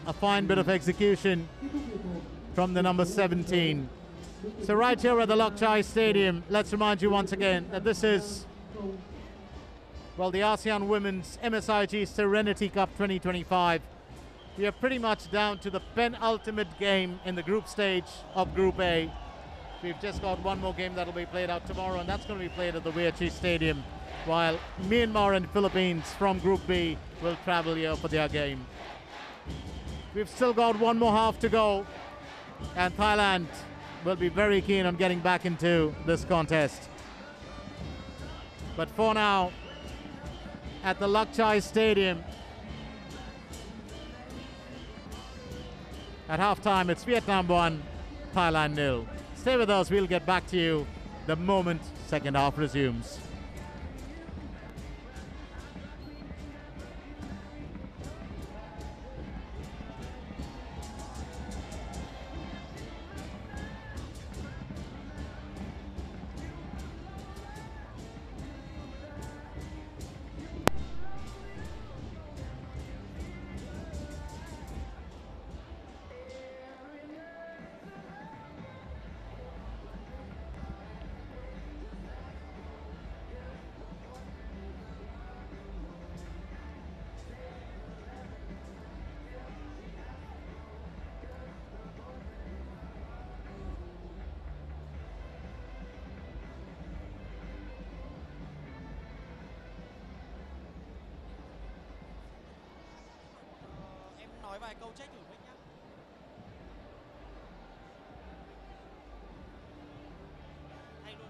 a fine bit of execution from the number 17. So right here at the Lok Chai Stadium, let's remind you once again that this is, the ASEAN Women's MSIG Serenity Cup 2025. We are pretty much down to the penultimate game in the group stage of Group A. We've just got one more game that will be played out tomorrow, and that's going to be played at the Vietchi Stadium, while Myanmar and Philippines from Group B will travel here for their game. We've still got one more half to go, and Thailand will be very keen on getting back into this contest. But for now, at the Luck Chai Stadium, at halftime, it's Vietnam 1, Thailand 0. Stay with us, we'll get back to you the moment second half resumes. Nói vài câu trách thử Minh nhé. Hay luôn.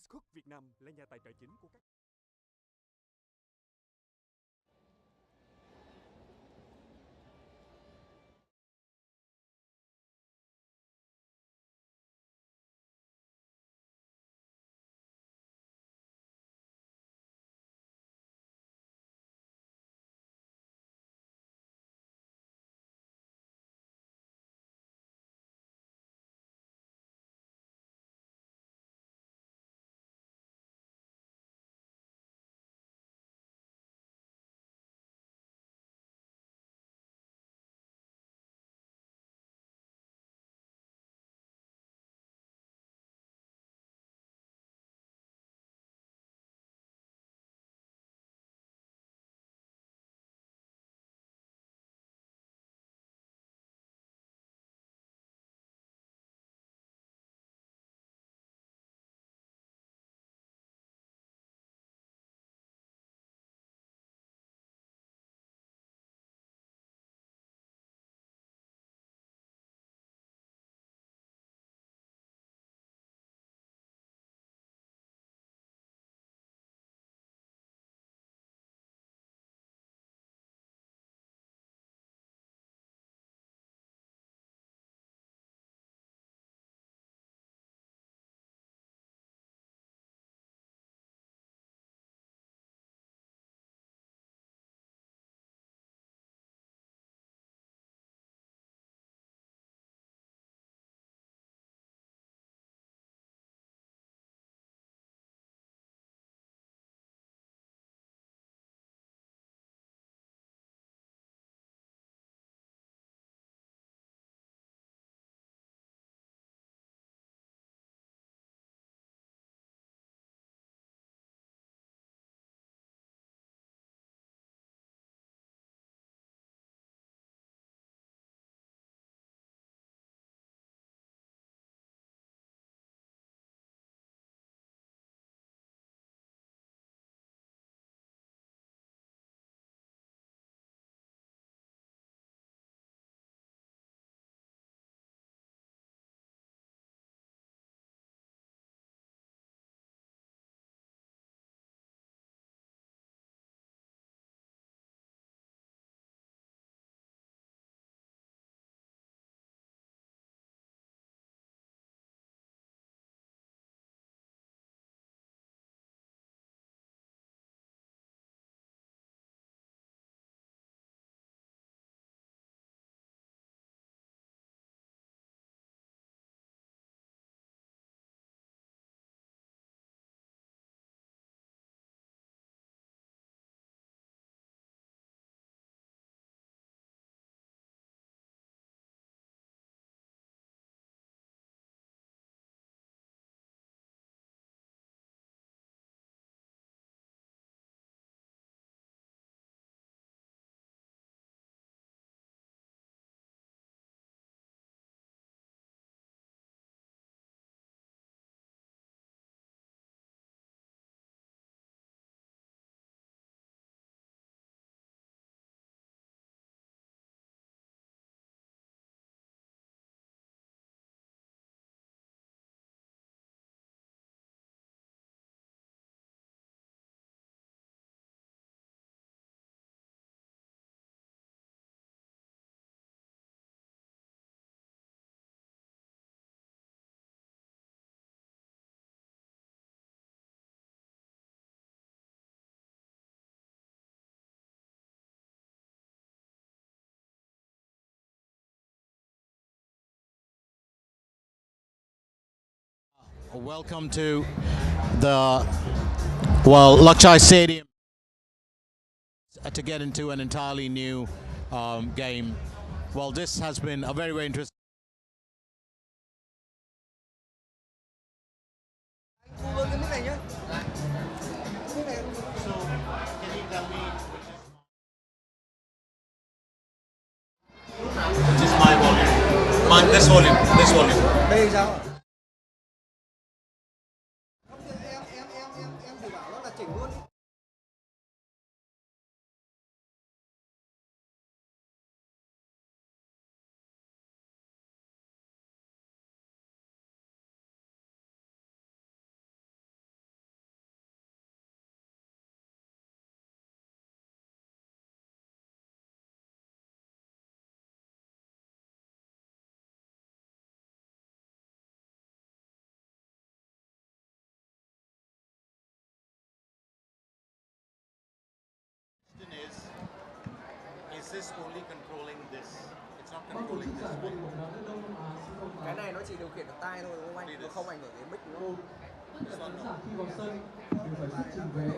Cook Việt Nam là nhà tài trợ chính của các Welcome to the, well, Lakchai Stadium to get into an entirely new game. Well, this has been a very, very interesting. Cô cái mic này nhá. Mic này. So, can you tell me Which is my volume. Mine, this volume, this volume. Đây sao ạ? Em thử bảo nó là chỉnh luôn. This is only controlling this. It's not Ban tổ controlling chức this giải vô one. địch bóng đá nữ Đông Nam Á xin thông báo Cái này nó chỉ điều khiển được tay thôi đúng không anh? Nó không ảnh hưởng đến mic đúng không? tất cả khán giả khi vào sân đều phải xuất trình vé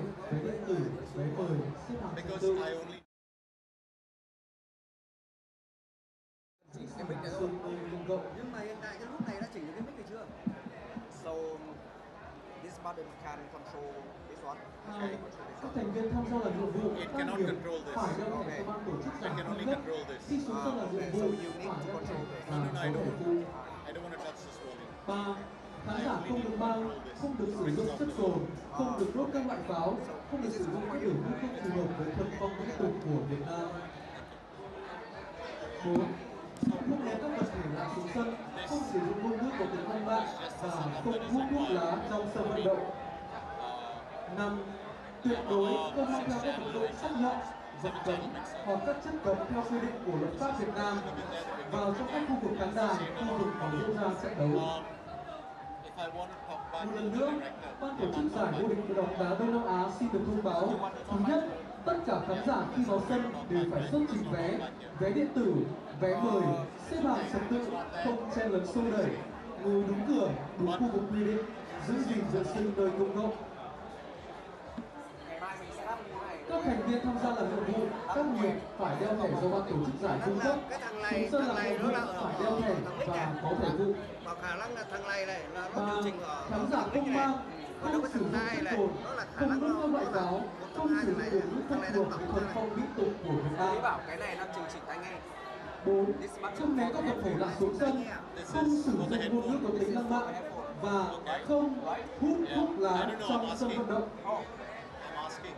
điện tử, vé mời, xếp hàng thứ Because tự. I only Cái mic này thôi. Nhưng mà hiện tại cái lúc này đã chỉnh được cái mic này chưa? So this button can control this one. Các thành viên tham gia là nhiệm vụ It các cannot điểm control this. phải đeo thẻ cho ban tổ chức giải I can only cung cấp. control this. Khi xuống sân là nhiệm vụ So you need phải to đeo thẻ control this. và No, có I thể don't. phụ. I don't want to touch this volume. 3. Khán giả không được bao, không được sử dụng chất cồn, không được đốt các loại pháo, không được sử dụng các biểu ngữ không phù hợp với thuần phong mỹ tục của Việt Nam. 4. Không ném các vật thể lạ xuống sân, không sử dụng ngôn ngữ có tính lăng mạ và không hút thuốc lá trong sân vận động. 5. Tuyệt đối không mang theo các vật dụng sắc nhọn, vật cấm hoặc các chất cấm theo quy định của luật pháp Việt Nam vào trong các khu vực khán đài, khu vực có diễn ra trận đấu. If I want to talk back Một to lần the nữa, director, ban tổ chức giải vô địch bóng đá Đông Nam Á xin được thông báo: thứ nhất, tất cả khán giả khi vào sân đều phải xuất trình vé điện tử, vé mời, xếp hàng trật tự, không chen lấn xô đẩy, ngồi đúng cửa, đúng khu vực quy định, giữ gìn vệ sinh nơi công cộng. Ngày mai mình sẽ lắp như thế này. Các thành viên tham gia làm nhiệm vụ, các nghiệp phải đeo thẻ do ban tổ chức giải cung cấp. Xuống sân làm nhiệm vụ phải đeo thẻ và có thể vụ. Và khả năng là thằng này là nó Và điều chỉnh ở khán giả không mang, còn nếu không cái sử thằng dụng này chất này cồn, nó là khả không năng đốt các loại pháo, không sử dụng biểu ngữ thằng không này phù nó hợp với tổng thuần phong mỹ tục của Việt Nam. Lý bảo cái này đang chương trình tai nghe. 4. Không ném các vật thể lạ xuống sân, không sử dụng ngôn ngữ có tính lăng mạ và không hút thuốc lá trong sân vận động. I'm asking.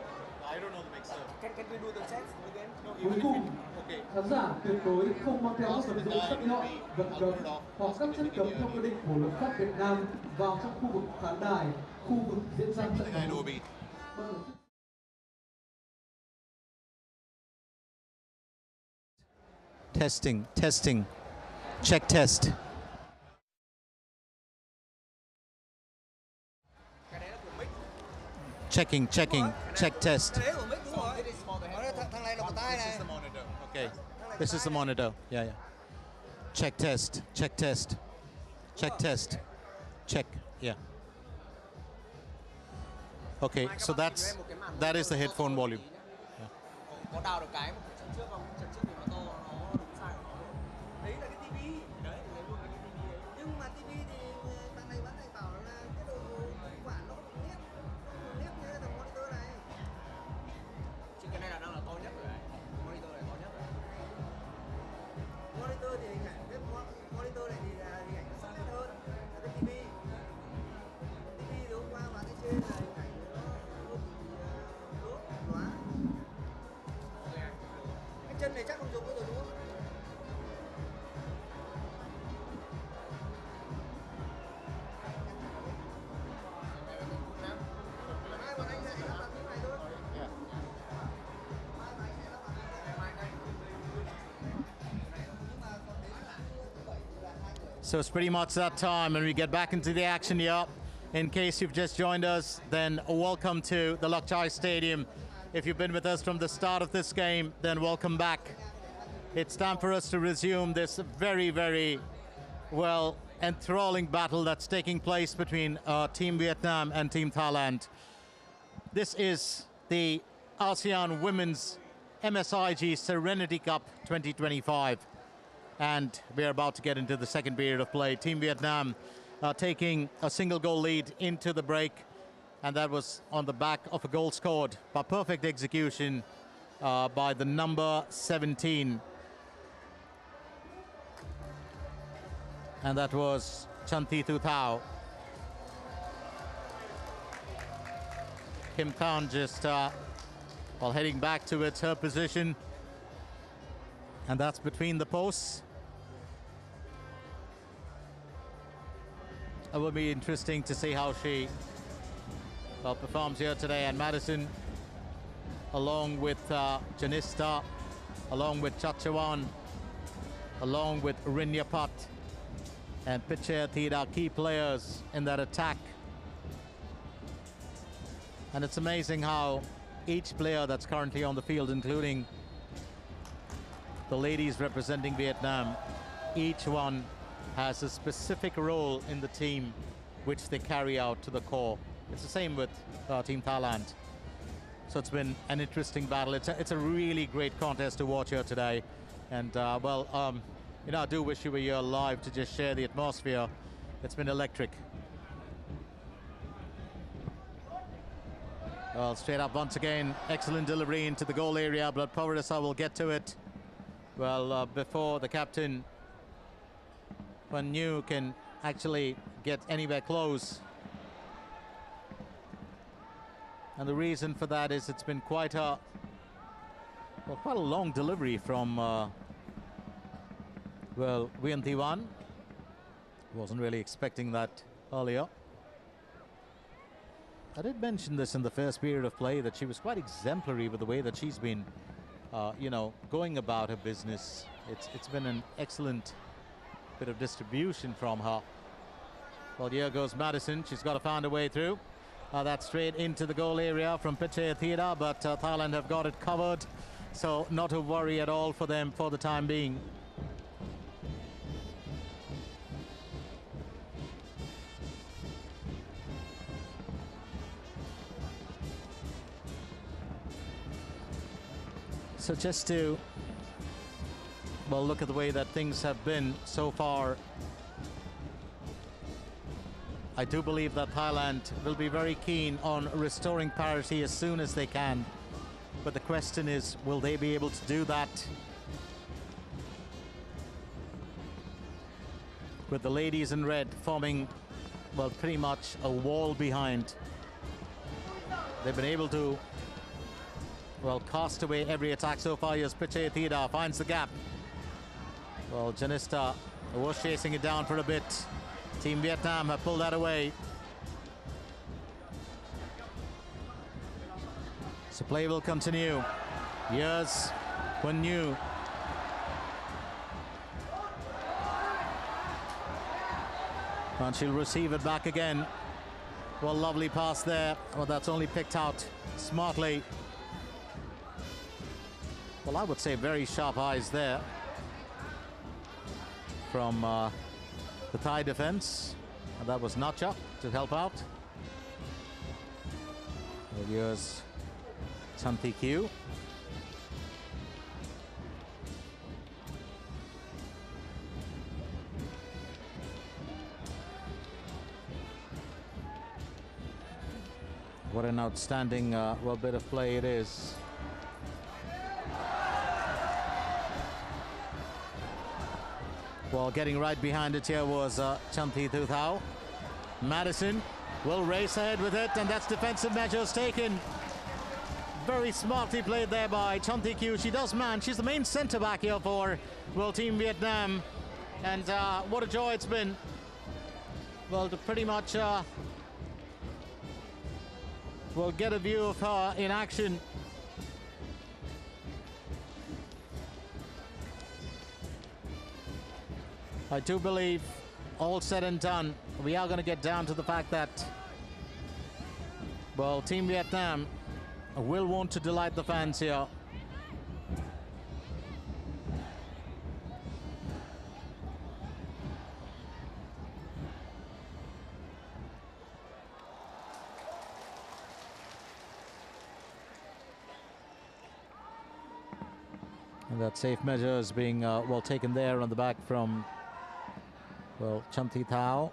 I don't know the mixer. Can we do the checks again? Cuối cùng, Okay. khán giả tuyệt đối không mang theo các vật dụng sắc nhọn, vật cấm hoặc các chất cấm theo quy định của luật pháp Việt Nam vào trong khu vực khán đài, khu vực diễn ra trận I know đấu. beat. Testing, testing. Check test. Cái đấy là của mic. Checking, checking. Check test. Cái đấy của mic đúng rồi. Thằng này là của tai này. This is the monitor. Okay. This is the monitor. Yeah, yeah. Check test. Check test. Check test. Check. Yeah. Okay, so that is the headphone volume. Có đào được cái trận trước không? Trận trước thì nó to, nó đúng sai của nó. Đấy là cái tivi. Đấy, lấy luôn cái tivi ấy. Nhưng mà tivi thì thằng này vẫn lại bảo là cái độ quản nó không nếp. Không nếp như thằng monitor này. Chứ cái này là đang là to nhất rồi đấy. Monitor này to nhất rồi. Monitor thì hình ảnh, cái monitor này thì hình ảnh nó sắc nét hơn là cái tivi. Tivi thì hôm qua bán cái trên là hình ảnh nó bị đốt, lóa. Cái chân này chắc không dùng nữa rồi đúng không? Mai bọn anh sẽ lắp đặt như này thôi. Mai bọn anh sẽ lắp đặt như này. Nhưng mà còn đến là 7 là 2 người. So it's pretty much that time, and we get back into the action here. In case you've just joined us, then welcome to the Lok Chai Stadium. If you've been with us from the start of this game, then welcome back. It's time for us to resume this very, very, well, enthralling battle that's taking place between Team Vietnam and Team Thailand. This is the ASEAN Women's MSIG Serenity Cup 2025. And we're about to get into the second period of play. Team Vietnam taking a single goal lead into the break, and that was on the back of a goal scored by perfect execution by the number 17. And that was Chanthi Thu Thao. Kim Than just while heading back towards her position, and that's between the posts. It will be interesting to see how she performs here today. And Madison, along with Janista, along with Chachawan, along with Rinyapat and Pichayathid are key players in that attack. And it's amazing how each player that's currently on the field, including the ladies representing Vietnam, each one has a specific role in the team which they carry out to the core. It's the same with Team Thailand. So it's been an interesting battle. It's a really great contest to watch here today. And you know, I do wish you were here live to just share the atmosphere. It's been electric. Well, straight up once again, excellent delivery into the goal area, but Pavarasa will get to it. Well, before the captain, Van New, can actually get anywhere close. And the reason for that is it's been quite a long delivery from Vian Thiwan. Wasn't really expecting that earlier. I did mention this in the first period of play, that she was quite exemplary with the way that she's been, you know, going about her business. It's been an excellent bit of distribution from her. Well, here goes Madison. She's got to find a way through. That's straight into the goal area from Piche Theda, but Thailand have got it covered, so not a worry at all for them for the time being. So just to, well, look at the way that things have been so far. I do believe that Thailand will be very keen on restoring parity as soon as they can. But the question is, will they be able to do that? With the ladies in red forming, well, pretty much a wall behind. They've been able to, well, cast away every attack so far. Here's Piche Theda, finds the gap. Well, Janista was chasing it down for a bit. Team Vietnam have pulled that away. So play will continue. Here's Van New. And she'll receive it back again. Well, lovely pass there. Well, that's only picked out smartly. Well, I would say very sharp eyes there from the Thai defense, and that was Nacha to help out. Well, here's Chanthi Q. What an outstanding bit of play it is. Well, getting right behind it here was Chanthi Thao. Madison will race ahead with it, and that's defensive measures taken. Very smartly played there by Chanthi Q. She does man. She's the main centre back here for, well, Team Vietnam. And what a joy it's been. Well, to pretty much get a view of her in action. I do believe, all said and done, we are going to get down to the fact that, well, Team Vietnam will want to delight the fans here. And that safe measure is being, well, taken there on the back from, well, Chanthi Thao.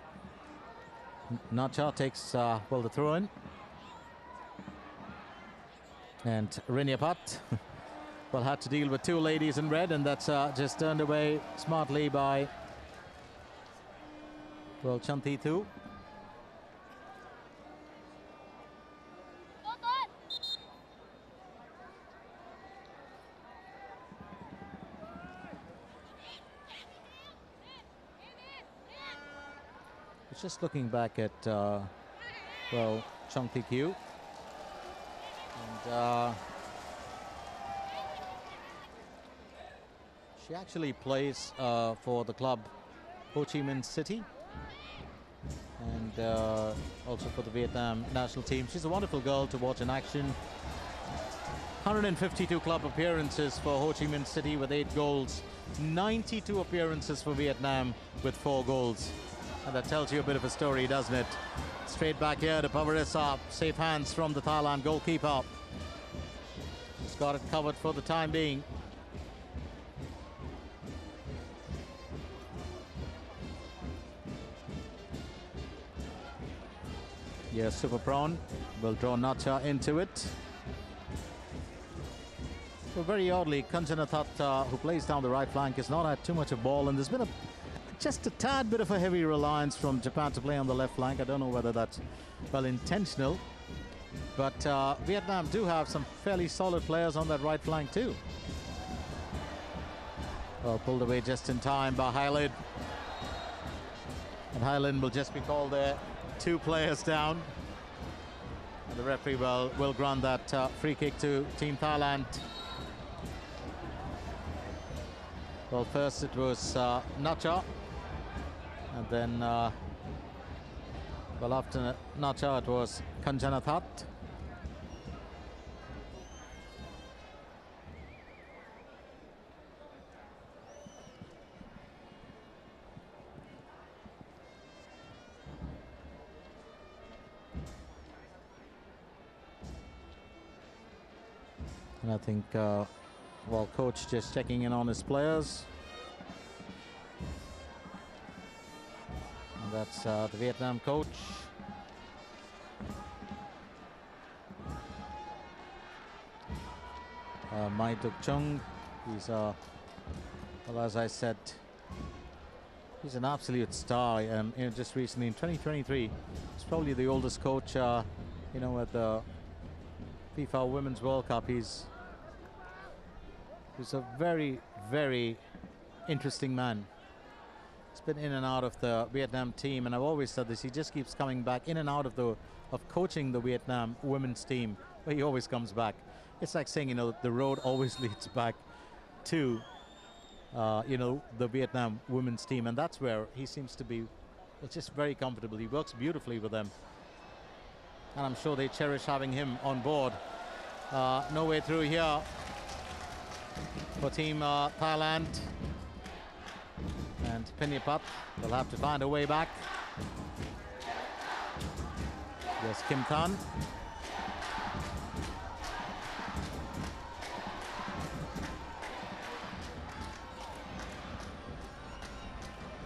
Nacha takes, the throw-in. And Rinyapat, well, had to deal with two ladies in red, and that's just turned away smartly by, well, Chanthi Thu. Just looking back at, well, Chanthi Q. And she actually plays for the club Ho Chi Minh City, and also for the Vietnam national team. She's a wonderful girl to watch in action. 152 club appearances for Ho Chi Minh City with 8 goals. 92 appearances for Vietnam with 4 goals. And that tells you a bit of a story, doesn't it? Straight back here to Pavarissa. Safe hands from the Thailand goalkeeper. He's got it covered for the time being. Yes, Super Prawn will draw Nacha into it. So very oddly, Kanchanathat, who plays down the right flank, has not had too much of ball, and there's been just a tad bit of a heavy reliance from Japan to play on the left flank. I don't know whether that's well intentional, but Vietnam do have some fairly solid players on that right flank too. Well, pulled away just in time by Highland, and Highland will just be called there. 2 players down, and the referee will grant that free kick to Team Thailand. Well, first it was Nacha, and then well, after Nacha it was Kanchanathat. And I think, well, coach just checking in on his players. And that's the Vietnam coach. Mai Tuk Chung. He's, well, as I said, he's an absolute star. You know, just recently in 2023, he's probably the oldest coach, you know, at the FIFA Women's World Cup. He's a very, very interesting man. He's been in and out of the Vietnam team, and I've always said this, he just keeps coming back in and out of coaching the Vietnam women's team, but he always comes back. It's like saying, you know, the road always leads back to, you know, the Vietnam women's team, and that's where he seems to be, well, just very comfortable. He works beautifully with them, and I'm sure they cherish having him on board. No way through here for Team Thailand, and Pinyapat will have to find a way back. Yes, Kim Tan.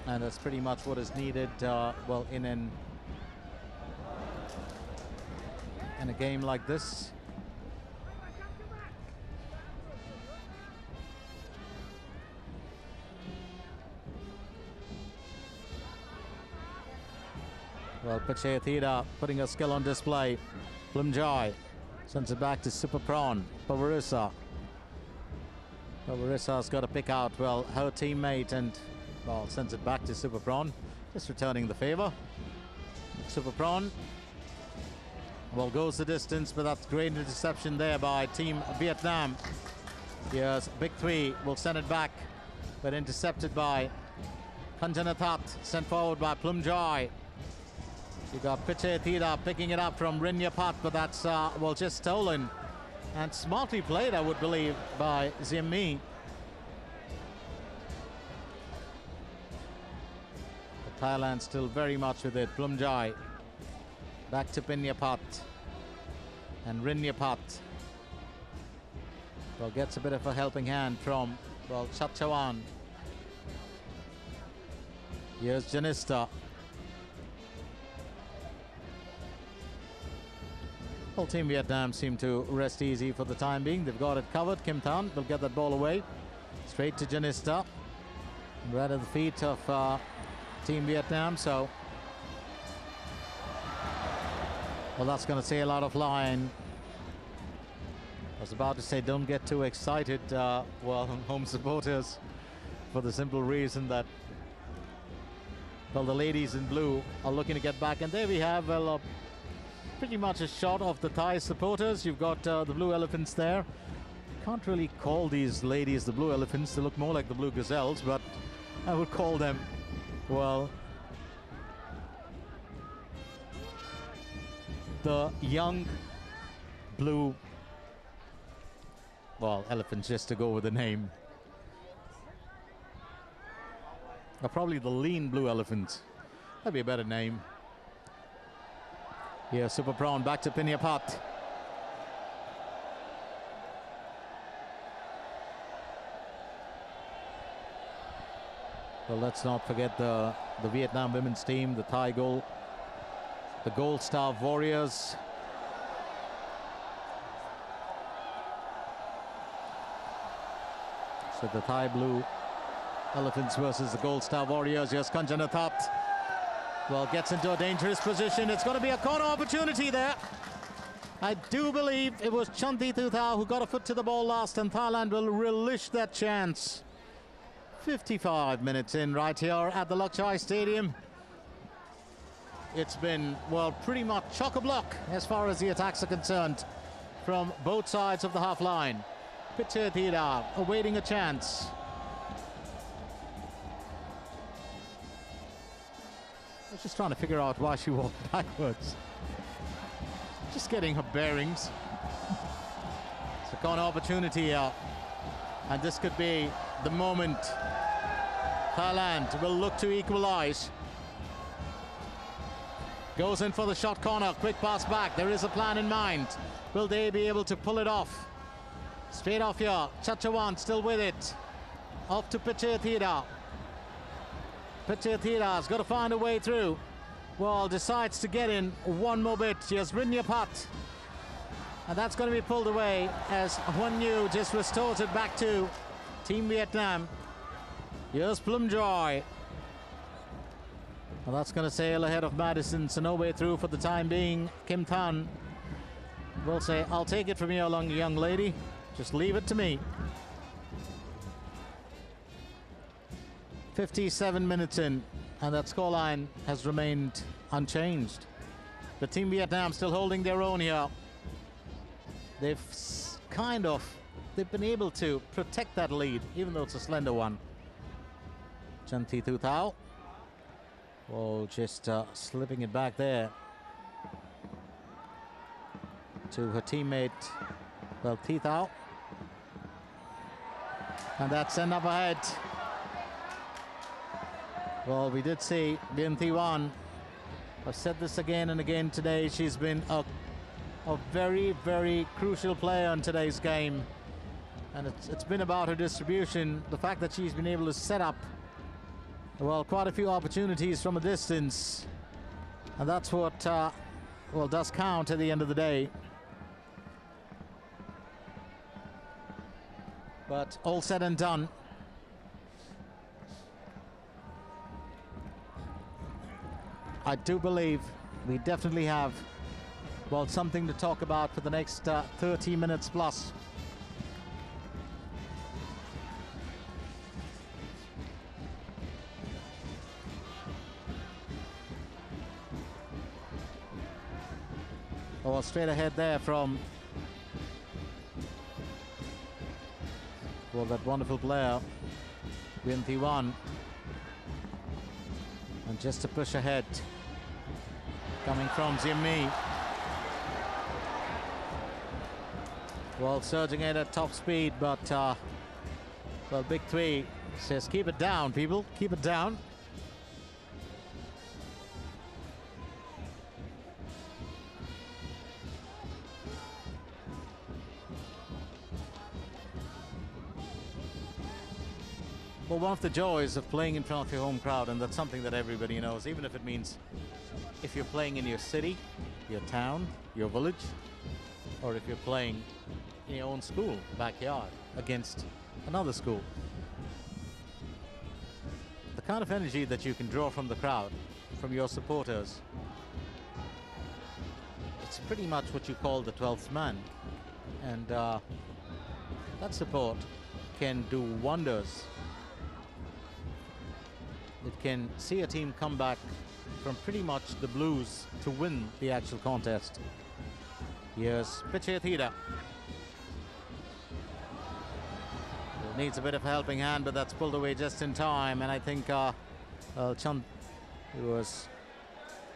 And that's pretty much what is needed, well, in a game like this. Well, Pache Thida putting her skill on display. Plum Joy sends it back to Super Prawn. Pavarissa. Pavarissa's got to pick out, well, her teammate, and, well, sends it back to Super Prawn. Just returning the favor. Super Prawn, well, goes the distance, but that's great interception there by Team Vietnam. Here's Big Three, will send it back, but intercepted by Kanchanathat, sent forward by Plum Joy. You got Piche Thida picking it up from Rinyapat, but that's, well, just stolen. And smartly played, I would believe, by Ziem Mi. Thailand still very much with it. Plum Joy back to Pinyapat, and Rinyapat, well, gets a bit of a helping hand from, well, Chatchawan. Here's Janista. Well, Team Vietnam seem to rest easy for the time being. They've got it covered. Kim Tan will get that ball away. Straight to Janista. Right at the feet of Team Vietnam. So, well, that's going to say a lot of line. I was about to say, don't get too excited, well, home supporters, for the simple reason that, well, the ladies in blue are looking to get back. And there we have, well, pretty much a shot of the Thai supporters. You've got the blue elephants there. Can't really call these ladies the blue elephants. They look more like the blue gazelles, but I would call them, well, the young blue Well, elephants, just to go with the name. Or probably the lean blue elephant. That'd be a better name. Yeah, Super Prawn back to Pinyapat. Well, let's not forget the Vietnam women's team, the the Gold Star Warriors. So the Thai blue elephants versus the Gold Star Warriors. Here's Kanjanathat. Well, gets into a dangerous position. It's going to be a corner opportunity there. I do believe it was Chanti Thuthau who got a foot to the ball last, and Thailand will relish that chance. 55 minutes in right here at the Lok Chai Stadium. It's been, well, pretty much chock-a-block as far as the attacks are concerned from both sides of the half line. Pichethira awaiting a chance. I was just trying to figure out why she walked backwards. Just getting her bearings. It's a corner opportunity here. And this could be the moment Thailand will look to equalize. Goes in for the shot corner. Quick pass back. There is a plan in mind. Will they be able to pull it off? Straight off here. Chachawan still with it. Off to Pichethira. Pichethira's got to find a way through. Well, decides to get in one more bit. Here's Rinyapat. And that's going to be pulled away as Huan Yu just restores it back to Team Vietnam. Here's Plumjoy. Well, that's going to sail ahead of Madison, so no way through for the time being. Kim Tan will say, I'll take it from you, young lady. Just leave it to me. 57 minutes in, and that scoreline has remained unchanged. But Team Vietnam still holding their own here. They've been able to protect that lead, even though it's a slender one. Chanti Thuthau. Oh, just slipping it back there to her teammate, well, Thuthau. And that's sent up ahead. Well, we did see Bien Thi Wan. I've said this again and again today. She's been a very, very crucial player in today's game. And it's been about her distribution. The fact that she's been able to set up, well, quite a few opportunities from a distance. And that's what, well, does count at the end of the day. But all said and done, I do believe we definitely have, well, something to talk about for the next 30 minutes plus. Oh, straight ahead there from, well, that wonderful player, Bien Thi Wan. And just to push ahead, coming from Diem My. Well, surging in at top speed, but, well, Big Three says, keep it down, people, keep it down. Well, one of the joys of playing in front of your home crowd, and that's something that everybody knows, even if it means if you're playing in your city, your town, your village, or if you're playing in your own school, backyard, against another school. The kind of energy that you can draw from the crowd, from your supporters, it's pretty much what you call the 12th man. And that support can do wonders. It can see a team come back from pretty much the blues to win the actual contest. Here's Pichethira. Needs a bit of a helping hand, but that's pulled away just in time. And I think Chand, it was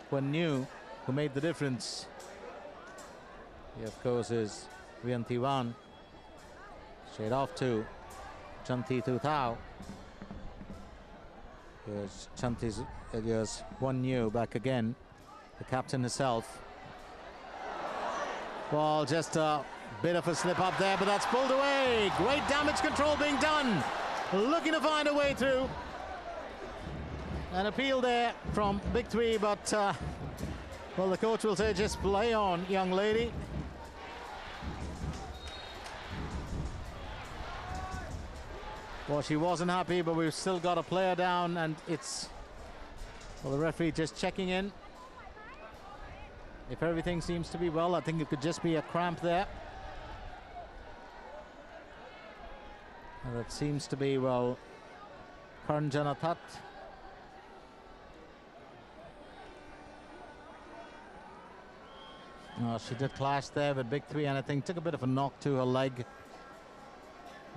Huan Yu who made the difference. He, of course, is Bien Thi Wan. Straight off to Chanti Thao. Here's Chanti's, here's Won Yu back again, the captain herself. Well, just a bit of a slip up there, but that's pulled away. Great damage control being done. Looking to find a way through. An appeal there from Big Three, but well, the coach will say just play on, young lady. Well, she wasn't happy, but we've still got a player down, and it's, well, the referee just checking in. If everything seems to be well, I think it could just be a cramp there. And that seems to be, well, Kanchana That. She did clash there with Big Three, and I think took a bit of a knock to her leg.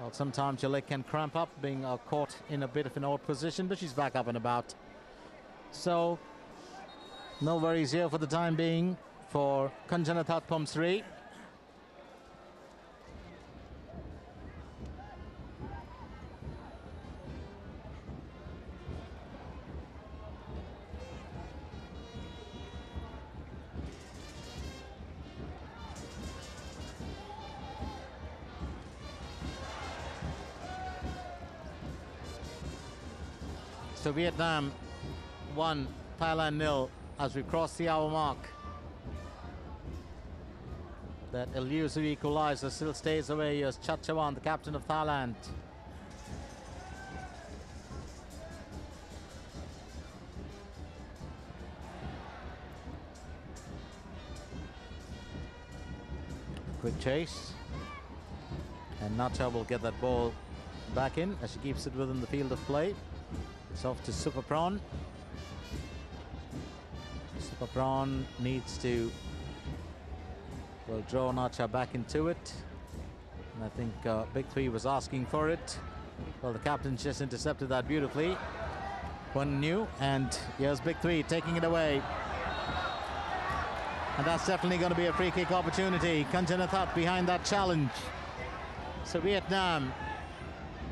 Well, sometimes your leg can cramp up, being caught in a bit of an odd position, but she's back up and about. So, no worries here for the time being for Kanchana That Pomsri. So Vietnam 1, Thailand 0 as we cross the hour mark. That elusive equalizer still stays away as Chachawan, the captain of Thailand. Quick chase. And Nacha will get that ball back in as she keeps it within the field of play. It's off to Super Prawn. Super Prawn needs to, well, draw Nacha back into it. And I think Big Three was asking for it. Well, the captain just intercepted that beautifully. Won Yu, and here's Big Three taking it away. And that's definitely going to be a free kick opportunity. Kanchana That behind that challenge. So Vietnam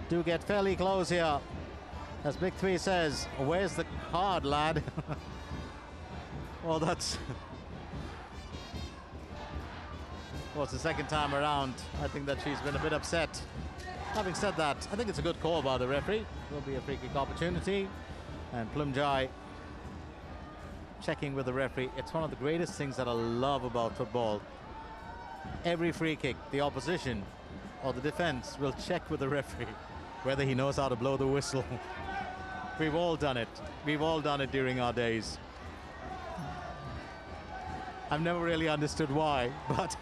do get fairly close here. As Big Three says, where's the card, lad? Well, that's... well, it's the second time around. I think that she's been a bit upset. Having said that, I think it's a good call by the referee. Will be a free kick opportunity. And Plum Jai checking with the referee. It's one of the greatest things that I love about football. Every free kick, the opposition or the defense will check with the referee whether he knows how to blow the whistle. We've all done it. We've all done it during our days. I've never really understood why, but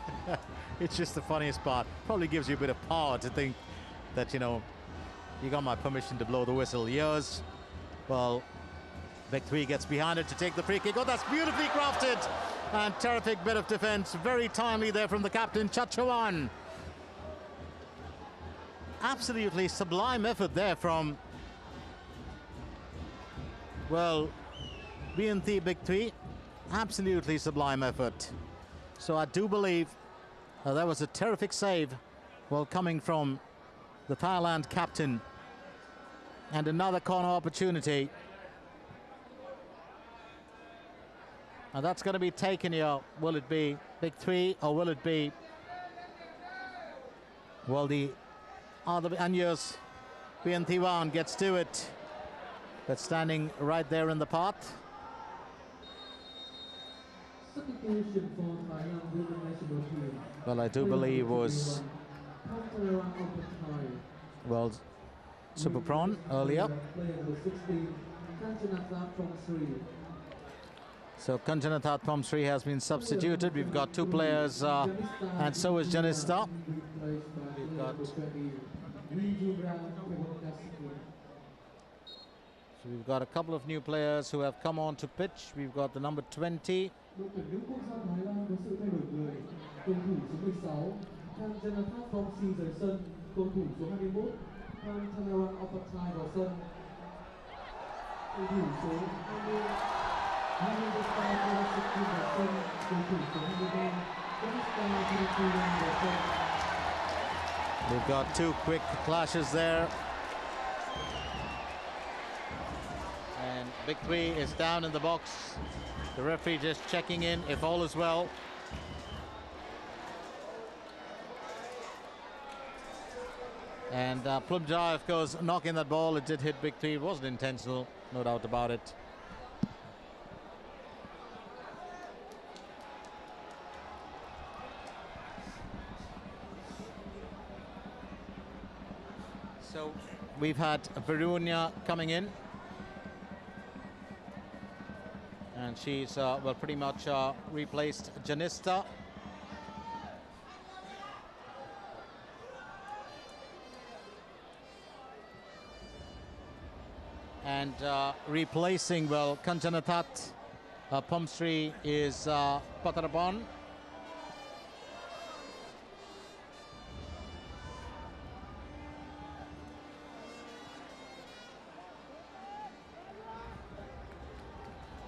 it's just the funniest part. Probably gives you a bit of power to think that, you know, you got my permission to blow the whistle. Yours, well, Big Three gets behind it to take the free kick. Oh, that's beautifully crafted and terrific bit of defense. Very timely there from the captain, Chachawan. Absolutely sublime effort there from, well, BNT Big Three. Absolutely sublime effort. So I do believe that was a terrific save, well, coming from the Thailand captain. And another corner opportunity. And that's going to be taken here. Will it be Big Three or will it be, well, the other Anyos BNT1 gets to it. But standing right there in the path. Substitution for Thailand women's national team. Well, I do believe was, well, Super Prawn earlier. So Kanchana That Pomsri has been substituted. We've got two players, and so is Janista. We've got, so we've got a couple of new players who have come on to pitch. We've got the number 20. We've got two quick clashes there. And Big Three is down in the box. The referee just checking in if all is well. And Plumjai, of course, knocking that ball. It did hit Big Three. It wasn't intentional, no doubt about it. So we've had Verunia coming in. And she's, well, pretty much replaced Janista. And replacing, well, Kanchanatat Pumsri is Pataraban.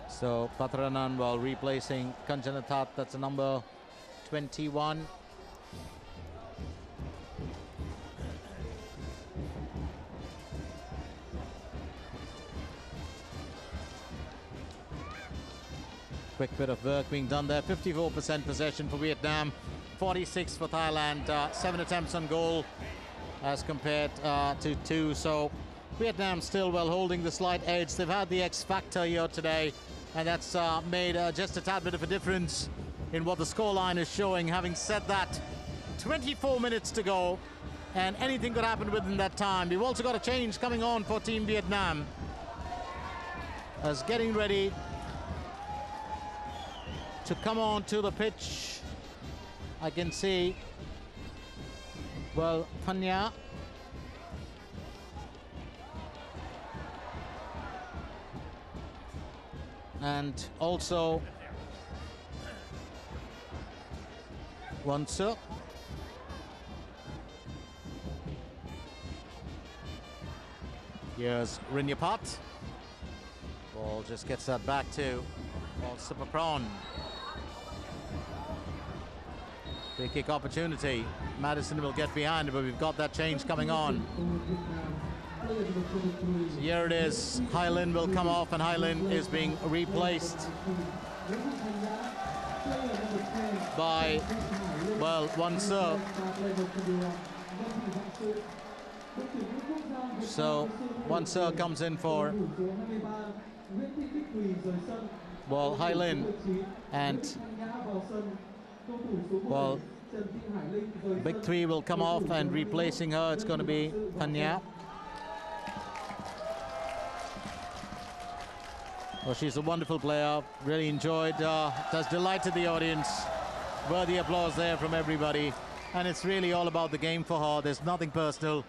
So Patranan, well, replacing Kanchanatat, that's a number 21. Quick bit of work being done there. 54% possession for Vietnam, 46 for Thailand. 7 attempts on goal as compared to 2. So Vietnam still well holding the slight edge. They've had the X factor here today, and that's made just a tad bit of a difference in what the scoreline is showing. Having said that, 24 minutes to go, and anything could happen within that time. We've also got a change coming on for Team Vietnam, as getting ready to come on to the pitch. I can see, well, Panya. And also Wansu. Here's Rinyapat. Ball just gets that back to Super Prawn. Free kick opportunity. Madison will get behind it, but we've got that change coming on. So here it is. Hylin will come off, and Hylin is being replaced by, well, Wansu. So Wansu comes in for, well, Hylin, and, well, Big Three will come off, and replacing her, it's going to be Panya. Well, she's a wonderful player. Really enjoyed, has delighted the audience. Worthy applause there from everybody. And it's really all about the game for her. There's nothing personal.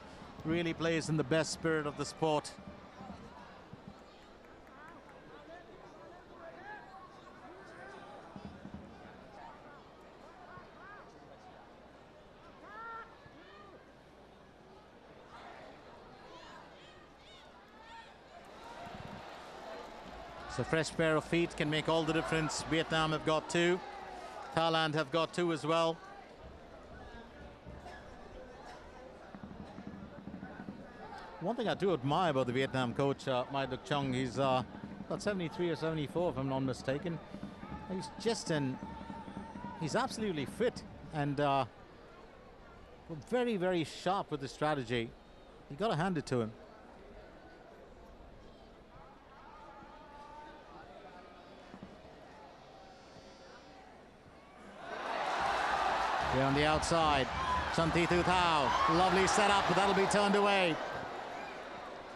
Really plays in the best spirit of the sport. So fresh pair of feet can make all the difference. Vietnam have got 2. Thailand have got 2 as well. One thing I do admire about the Vietnam coach, Mai Duc Chung, he's got 73 or 74 if I'm not mistaken. He's just he's absolutely fit and very, very sharp with the strategy. You got to hand it to him. Here on the outside, Chantitu Thao, lovely setup, but that'll be turned away.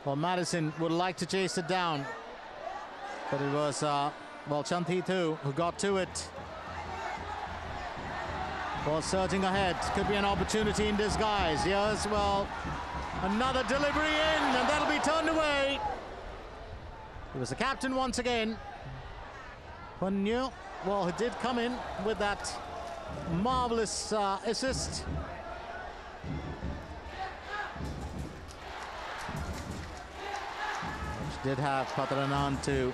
Well, Madison would like to chase it down, but it was, well, Chantitu who got to it. Ball surging ahead, could be an opportunity in disguise. Here's, well, another delivery in, and that'll be turned away. It was the captain once again. Punyu, well, he did come in with that marvelous assist. Which did have Patranan to,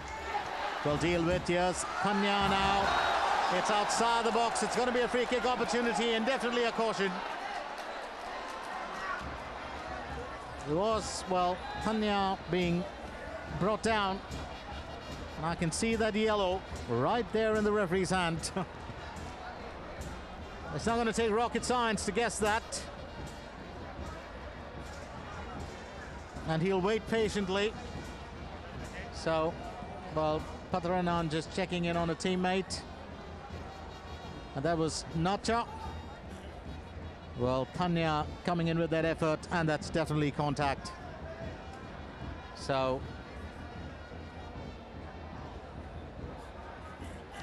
well, deal with. Yes, Panya now. It's outside the box. It's going to be a free kick opportunity and definitely a caution. It was, well, Tanya being brought down. And I can see that yellow right there in the referee's hand. It's not going to take rocket science to guess that. And he'll wait patiently. So, well, Patranan just checking in on a teammate. And that was Nacha. Well, Tanya coming in with that effort, and that's definitely contact. So,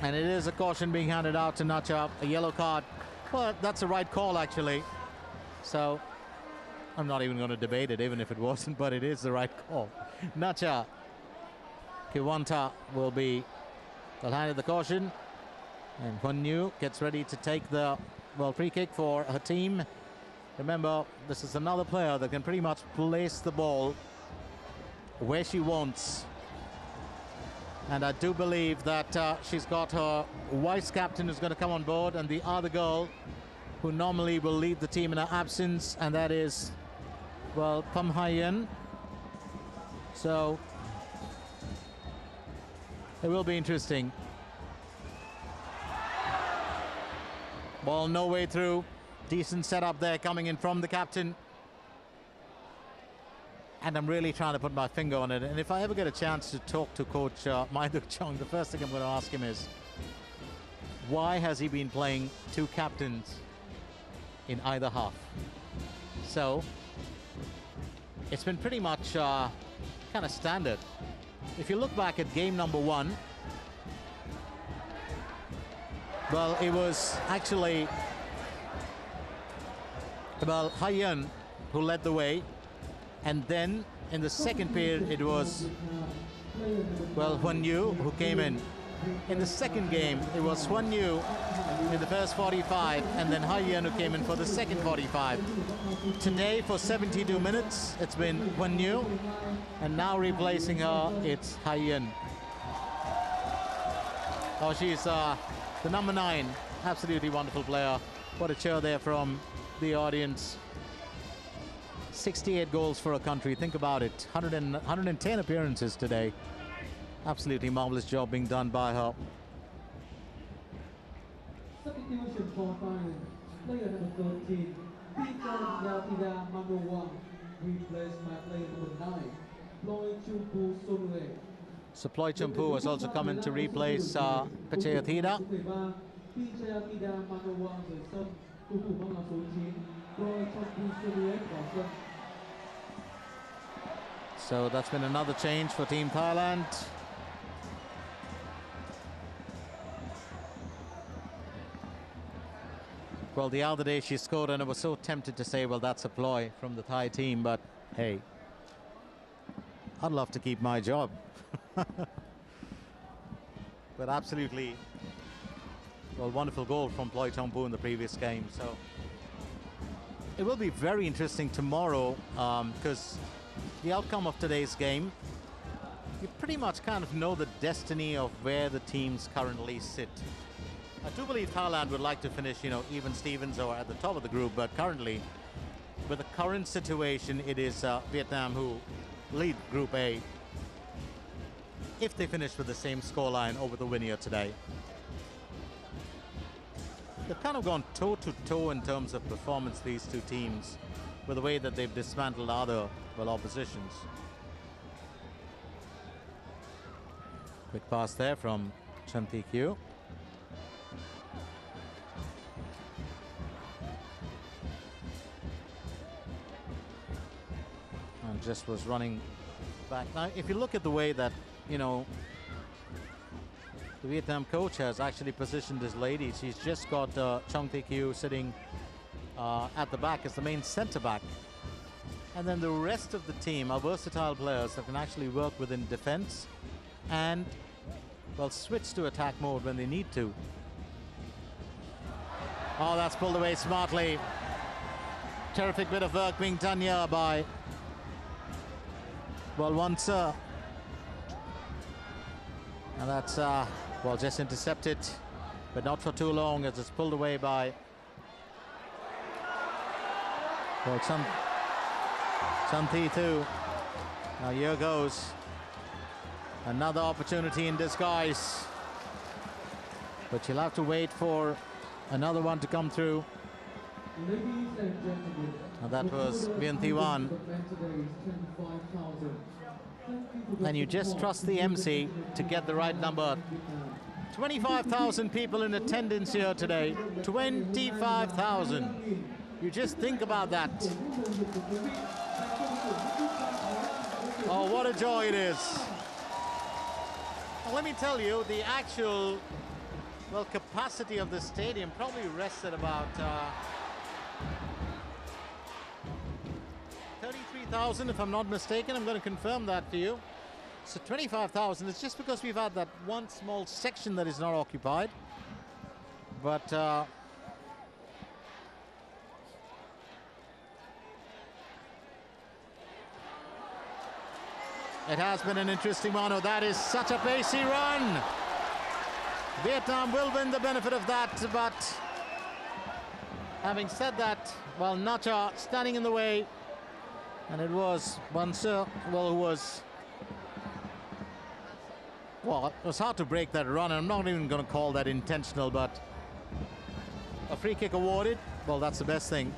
and it is a caution being handed out to Nacha, a yellow card. But that's the right call, actually. So, I'm not even going to debate it, even if it wasn't, but it is the right call. Nacha Kiwanta will be behind the caution. And Huan Yu gets ready to take the, well, free kick for her team. Remember, this is another player that can pretty much place the ball where she wants. And I do believe that she's got her vice captain who's going to come on board, and the other girl who normally will lead the team in her absence, and that is, well, Pham Hai-yen. So it will be interesting. Ball no way through. Decent setup there coming in from the captain. And I'm really trying to put my finger on it. And if I ever get a chance to talk to Coach Maiduk Chong, the first thing I'm going to ask him is, why has he been playing two captains in either half? So it's been pretty much kind of standard. If you look back at game number 1, well, it was actually, well, Hai-yen who led the way. And then in the second period, it was, well, Huan Yu who came in. In the second game, it was Huan Yu in the first 45, and then Hai-yen who came in for the second 45. Today, for 72 minutes, it's been Huan Yu, and now replacing her, it's Hai-yen. Oh, she's the number 9, absolutely wonderful player. What a cheer there from the audience. 68 goals for a country, think about it. 110 appearances today. Absolutely marvelous job being done by her. Substitution for Thailand. Player number 13, Peter Yatida Manowang, replaced by player number 9, Ploy Chumpu Sonue. So Ploy Chumpu has also come in to replace Pachaya Thida. So that's been another change for Team Thailand. Well, the other day she scored, and I was so tempted to say, well, that's a ploy from the Thai team, but hey, I'd love to keep my job. But absolutely, well, wonderful goal from Ploy Chumpu in the previous game. So it will be very interesting tomorrow, because the outcome of today's game, you pretty much kind of know the destiny of where the teams currently sit. I do believe Thailand would like to finish, you know, even Stevens or at the top of the group, but currently, with the current situation, it is Vietnam who lead Group A, if they finish with the same scoreline over the winner today. They've kind of gone toe-to-toe in terms of performance, these two teams, with the way that they've dismantled other, well, oppositions. Quick pass there from Cham Thi Kyu. And just was running back. Now, if you look at the way that, you know, the Vietnam coach has actually positioned his ladies, he's just got Chong Thi Kyu sitting at the back as the main center back. And then the rest of the team are versatile players that can actually work within defense and, well, switch to attack mode when they need to. Oh, that's pulled away smartly. Terrific bit of work being done here by, well, one sir. And that's, well, just intercepted, but not for too long as it's pulled away by, well, Chanthi too. Now here goes another opportunity in disguise. But you'll have to wait for another one to come through. Ladies and gentlemen, And that was Vientiwan. And you just trust the MC to get the right number. 25,000 people in attendance here today. 25,000. You just think about that. Oh, what a joy it is. Well, let me tell you, the actual, well, capacity of the stadium probably rests at about 33,000, if I'm not mistaken. I'm going to confirm that for you. So 25,000 is just because we've had that one small section that is not occupied. But it has been an interesting one. Oh, that is such a pacey run. Vietnam will win the benefit of that, but having said that, well, Nacha standing in the way, and it was Banser, well, who was, well, it was hard to break that run, and I'm not even going to call that intentional, but a free kick awarded, well, that's the best thing.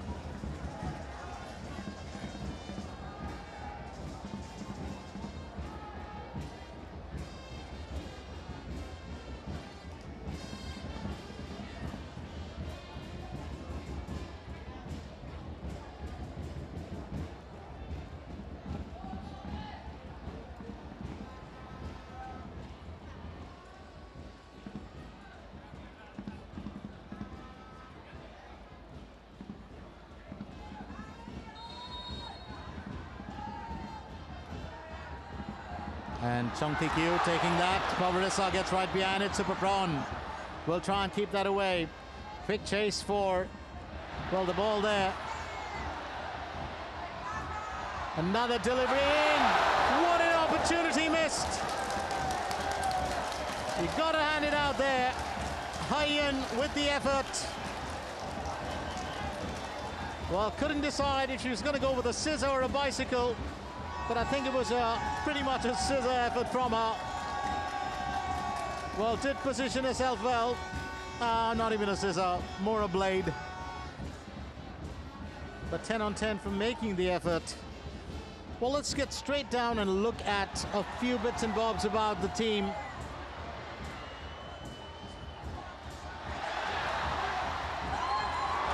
And Chong Thi Kiu taking that. Pavarissa gets right behind it. Super Prawn will try and keep that away. Quick chase for, well, the ball there. Another delivery in. What an opportunity missed. You got to hand it out there. Haiyan with the effort. Well, couldn't decide if she was going to go with a scissor or a bicycle. But I think it was pretty much a scissor effort from her. Well, did position herself well. Not even a scissor, more a blade. But 10 on 10 for making the effort. Well, let's get straight down and look at a few bits and bobs about the team.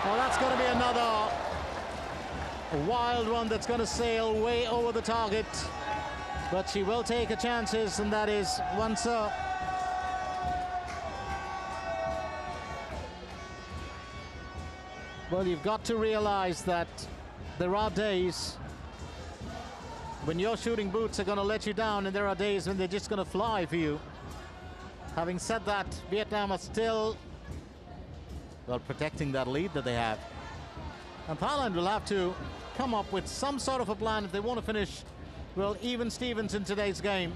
Well, that's going to be another wild one that's going to sail way over the target, but she will take her chances, and that is Wansa. Well, you've got to realize that there are days when your shooting boots are going to let you down, and there are days when they're just going to fly for you. Having said that, Vietnam are still, well, protecting that lead that they have. And Thailand will have to come up with some sort of a plan if they want to finish, well, even Stevens in today's game.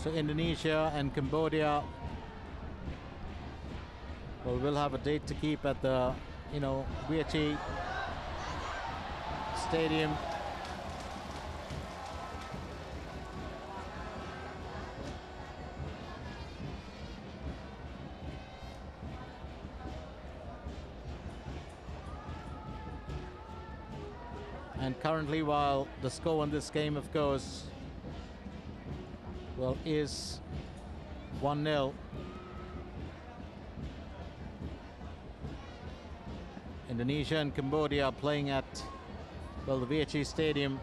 So Indonesia and Cambodia, well, we'll have a date to keep at the, Vietchi Stadium. And currently, while the score in this game, of course, well, is 1-0. Indonesia and Cambodia playing at, well, the Vietchi Stadium.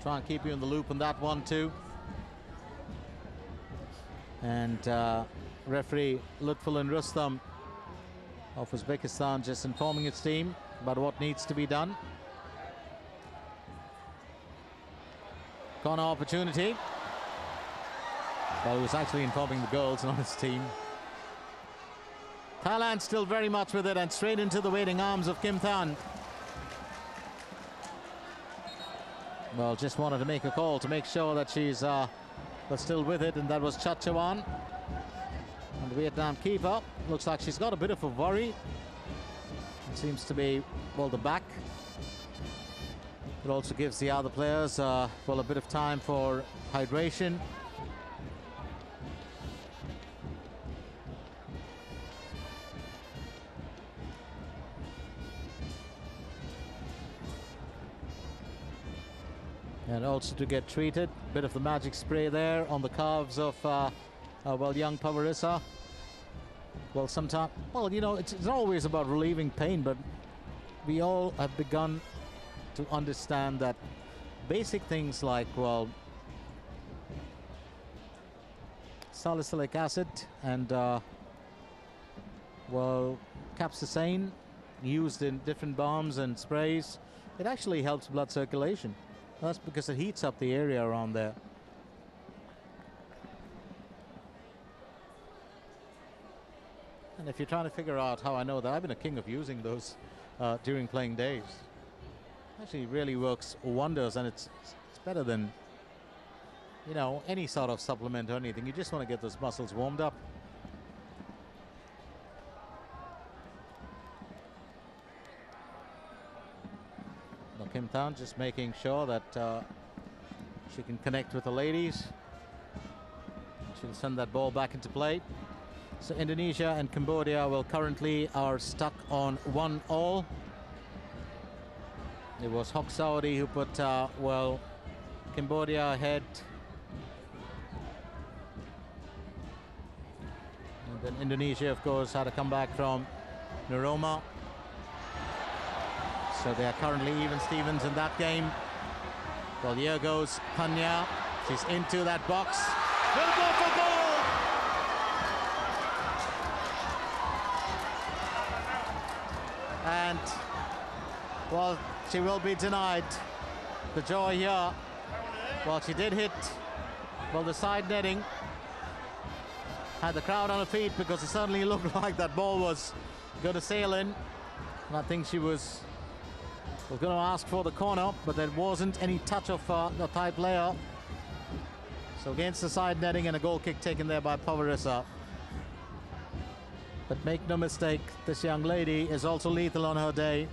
try and keep you in the loop on that one too. And referee Lutful Rustam of Uzbekistan just informing its team about what needs to be done. Corner opportunity. Well, he was actually informing the girls, not his team. Thailand still very much with it, and straight into the waiting arms of Kim Than. Well, just wanted to make a call to make sure that she's still with it, and that was Chachawan. And the Vietnam keeper, looks like she's got a bit of a worry. It seems to be, well, the back. It also gives the other players, well, a bit of time for hydration. And also to get treated, bit of the magic spray there on the calves of well, young Pavarissa. Well, sometimes, well, you know, it's not always about relieving pain, but we all have begun to understand that basic things like, well, salicylic acid and well, capsaicin used in different balms and sprays, it actually helps blood circulation. That's because it heats up the area around there. And if you're trying to figure out how I know that, I've been a king of using those during playing days. Actually really works wonders, and it's better than, you know, any sort of supplement or anything. You just want to get those muscles warmed up. Kim Than just making sure that she can connect with the ladies. She'll send that ball back into play. So Indonesia and Cambodia, well, currently are stuck on 1-1. It was Hok Saudi who put, well, Cambodia ahead. And then Indonesia, of course, had to come back from Naroma. So they are currently even Stevens in that game. Well, here goes Tanya. She's into that box. Will go for goal! And, well, she will be denied the joy here. Well, she did hit, well, the side netting. Had the crowd on her feet because it certainly looked like that ball was going to sail in. And I think she was going to ask for the corner, but there wasn't any touch of the Thai player. So against the side netting, and a goal kick taken there by Pavarissa. But make no mistake, this young lady is also lethal on her day.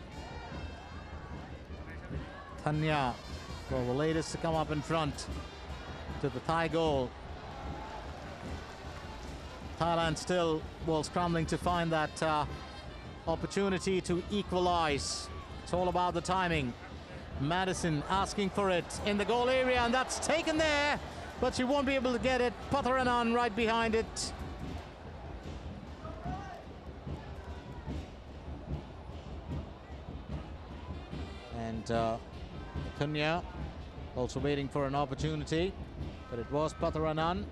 Tanya, well, the latest to come up in front to the Thai goal. Thailand still, well, scrambling to find that opportunity to equalize. It's all about the timing. Madison asking for it in the goal area, and that's taken there, but she won't be able to get it. Patharanan right behind it. And Tunya also waiting for an opportunity, but it was Patharanan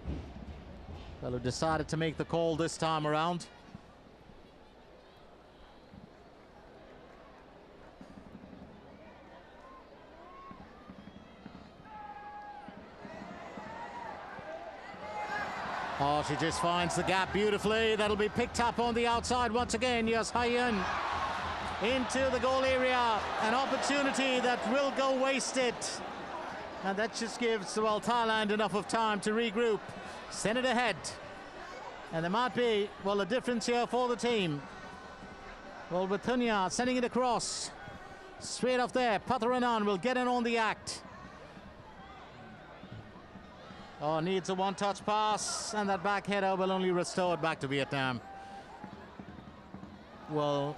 who decided to make the call this time around. Oh, she just finds the gap beautifully. That'll be picked up on the outside once again. Yes, Hayun into the goal area. An opportunity that will go wasted. And that just gives, well, Thailand enough of time to regroup. Send it ahead. And there might be, well, a difference here for the team. Well, with Tunya sending it across. Straight off there. Patharanan will get in on the act. Oh, needs a one-touch pass, and that back header will only restore it back to Vietnam. Well,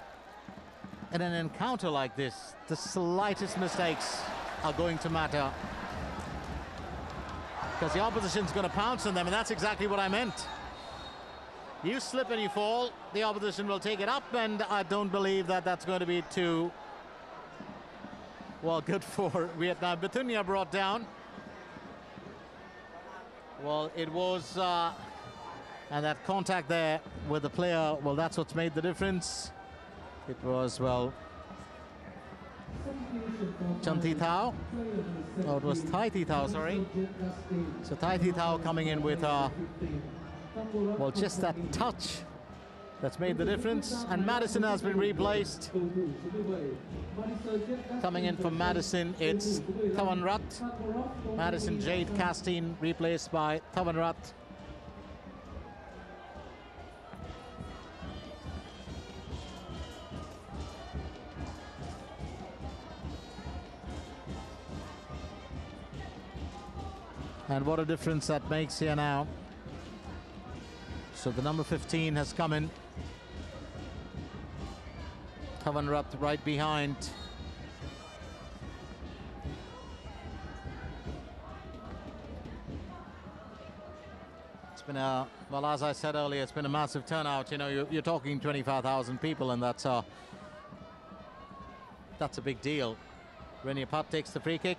in an encounter like this, the slightest mistakes are going to matter. Because the opposition's going to pounce on them, and that's exactly what I meant. You slip and you fall, the opposition will take it up, and I don't believe that that's going to be too Well, good for Vietnam. Bethune brought down. Well, it was, and that contact there with the player, well, that's what's made the difference. It was, well, Chan Thi Thao. Oh, it was Thai Thi Thao, sorry. So Thai Thi Thao coming in with, well, just that touch that's made the difference. And Madison has been replaced. Coming in from Madison, it's Tawanrat. Madison Jade Castine replaced by Tawanrat. And what a difference that makes here now. So the number 15 has come in. Tawanrat right behind. It's been a, well, as I said earlier, it's been a massive turnout. You know, you're talking 25,000 people, and that's a big deal. Renier Pat takes the free kick.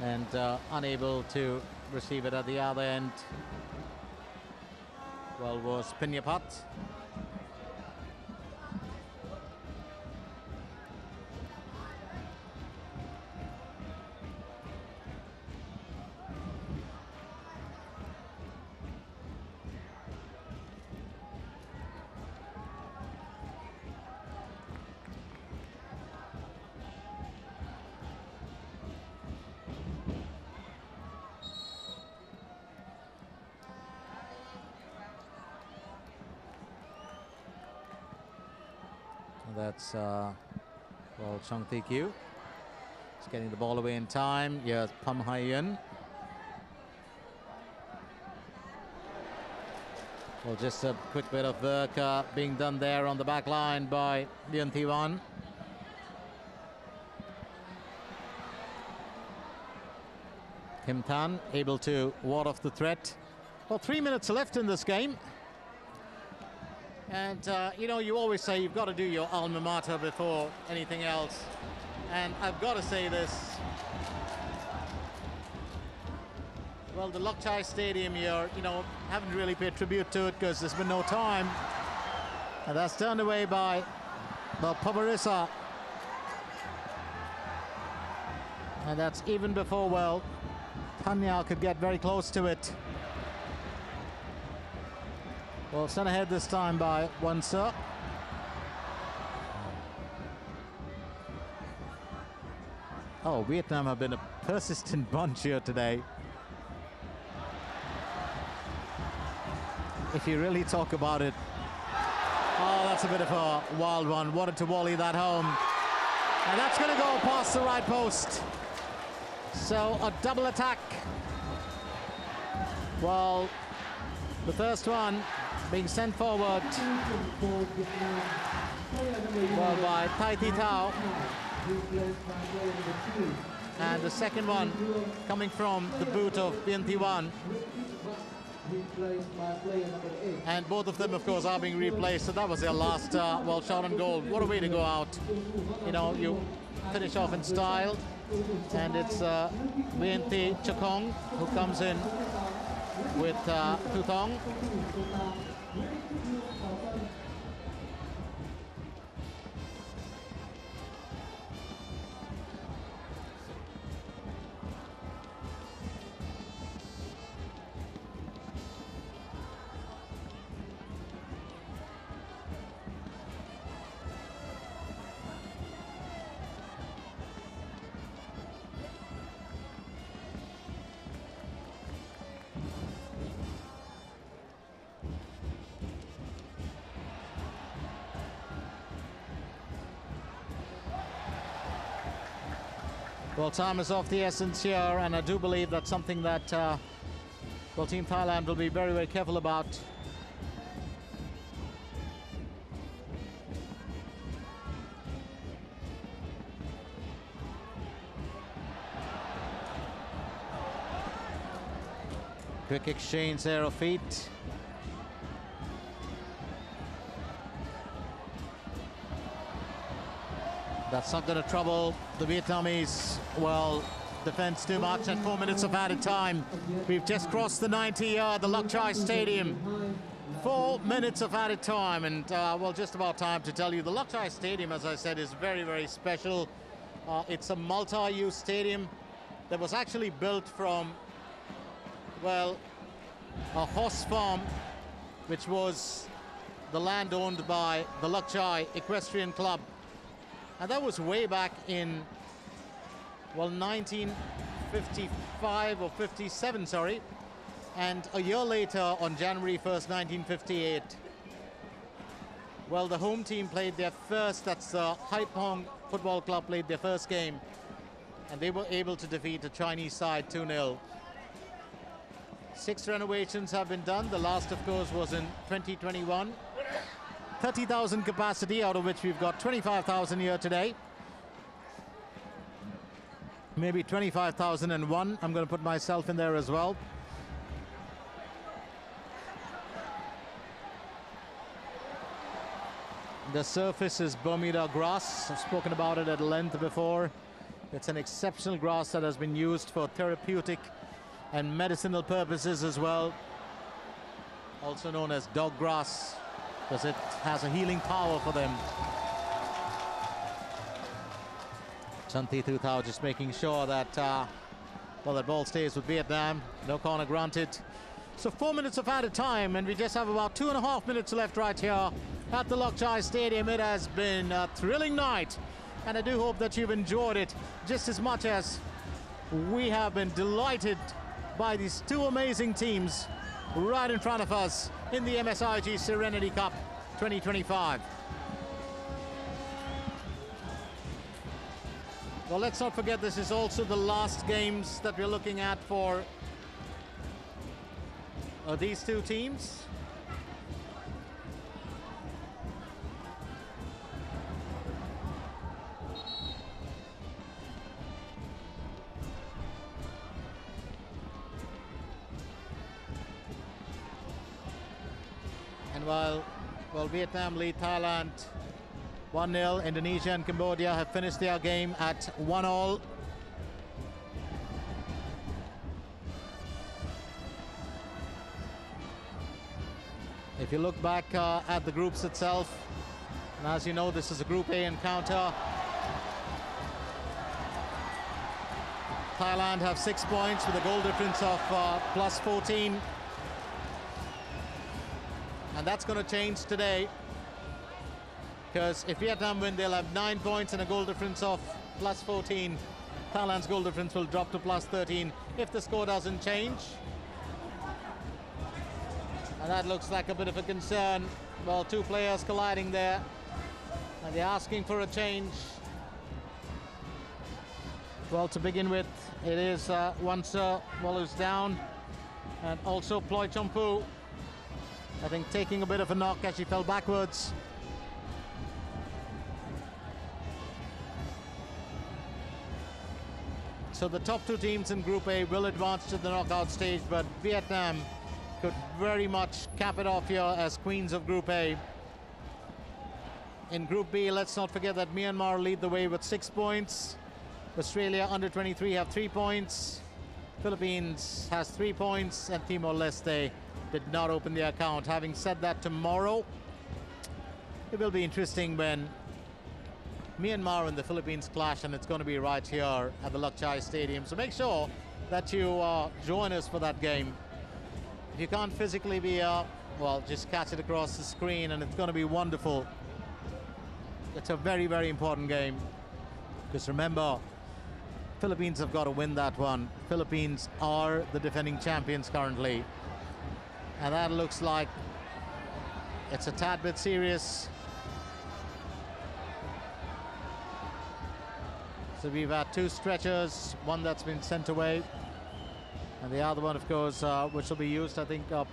And unable to receive it at the other end, well, was Pinyapat. That's, well, Chong Thi Kyu. He's getting the ball away in time. Here's Pham Hai Yun. Well, just a quick bit of work being done there on the back line by Lien Thi Wan. Kim Tan able to ward off the threat. Well, 3 minutes left in this game. And, you know, you always say you've got to do your alma mater before anything else. And I've got to say this. Well, the Lok Chai Stadium here, you know, haven't really paid tribute to it because there's been no time. And that's turned away by, well, Pavarissa. And that's even before, well, Tanya could get very close to it. Well, sent ahead this time by Wansa. Oh, Vietnam have been a persistent bunch here today. If you really talk about it. Oh, that's a bit of a wild one. Wanted to volley that home. And that's going to go past the right post. So a double attack. Well, the first one being sent forward, well, by Thai Thi Thao, and the second one coming from the boot of Lien Thi Wan, and both of them, of course, are being replaced. So that was their last, well, shot on goal. What a way to go out! You know, you finish off in style, and it's Lien Thi Chakong who comes in with Thu Thong. Well, time is of the essence here, and I do believe that's something that, well, Team Thailand will be very, very careful about. Quick exchange there of feet. That's That's not going to trouble the Vietnamese, well, defense too much at 4 minutes of added time. We've just crossed the 90-yard, the Lok Chai Stadium. 4 minutes of added time, and well, just about time to tell you the Lok Chai Stadium, as I said, is very, very special. It's a multi-use stadium that was actually built from, well, a horse farm, which was the land owned by the Lok Chai Equestrian Club. And that was way back in, well, 1955 or 57, sorry. And a year later, on January 1st, 1958, well, the home team played their first, that's Hai Phong Football Club played their first game. And they were able to defeat a Chinese side 2-0. 6 renovations have been done. The last, of course, was in 2021. 30,000 capacity, out of which we've got 25,000 here today. Maybe 25,001. I'm going to put myself in there as well. The surface is Bermuda grass. I've spoken about it at length before. It's an exceptional grass that has been used for therapeutic and medicinal purposes as well. Also known as dog grass, because it has a healing power for them. Chanti Thu Thao just making sure that, well, that ball stays with Vietnam. No corner granted. So 4 minutes of added time, and we just have about 2.5 minutes left right here at the Lok Chai Stadium. It has been a thrilling night, and I do hope that you've enjoyed it just as much as we have been delighted by these two amazing teams right in front of us in the MSIG Serenity Cup 2025. Well, let's not forget this is also the last games that we're looking at for these two teams. And while Vietnam lead Thailand 1-0, Indonesia and Cambodia have finished their game at 1-1. If you look back at the groups itself, and as you know, this is a Group A encounter. Thailand have 6 points with a goal difference of plus 14. And that's going to change today, because if Vietnam win, they'll have 9 points and a goal difference of plus 14. Thailand's goal difference will drop to plus 13 if the score doesn't change. And that looks like a bit of a concern. Well, two players colliding there, and they're asking for a change. Well, to begin with, it is Wanser who's down, and also Ploy Chompu, I think, taking a bit of a knock as she fell backwards. So the top two teams in Group A will advance to the knockout stage, but Vietnam could very much cap it off here as queens of Group A. In Group B, let's not forget that Myanmar lead the way with 6 points. Australia under 23 have 3 points. Philippines has 3 points, and Timor-Leste did not open the account. Having said that, tomorrow it will be interesting when Myanmar and the Philippines clash, and it's going to be right here at the Lok Chai Stadium. So make sure that you join us for that game. If you can't physically be well, just catch it across the screen, and it's going to be wonderful. It's a very, very important game, because remember, Philippines have got to win that one. Philippines are the defending champions currently, and that looks like it's a tad bit serious. So we've had 2 stretchers, one that's been sent away, and the other one, of course, which will be used, I think. Well,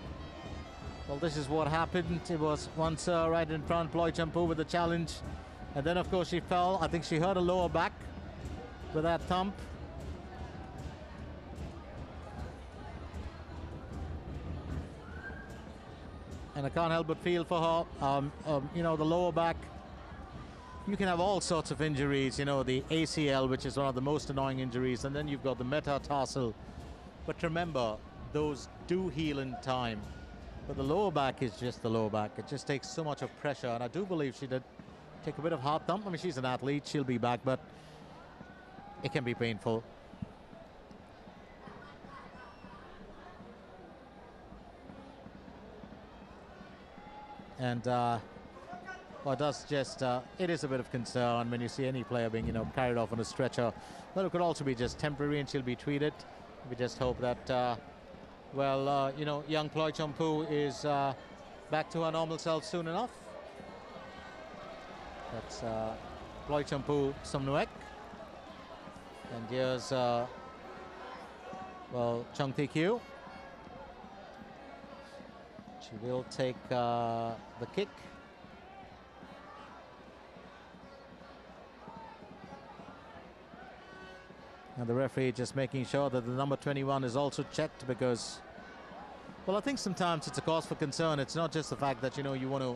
this is what happened. It was once right in front, Ploy Champu with the challenge, and then, of course, she fell. I think she hurt her lower back with that thump. And I can't help but feel for her. You know, the lower back you can have all sorts of injuries, you know, the ACL, which is one of the most annoying injuries, and then you've got the metatarsal. But remember, those do heal in time. But the lower back is just the lower back. It just takes so much of pressure, and I do believe she did take a bit of hard thump. I mean, she's an athlete, she'll be back, but it can be painful. And well, it does just, it is a bit of concern when you see any player being, you know, carried off on a stretcher. But it could also be just temporary and she'll be treated. We just hope that, well, you know, young Ploy Champu is back to her normal self soon enough. That's Ploy Champu Somnuek. And here's, well, Chung Thi Kyu. She will take the kick. And the referee just making sure that the number 21 is also checked, because, well, I think sometimes it's a cause for concern. It's not just the fact that, you know, you want to,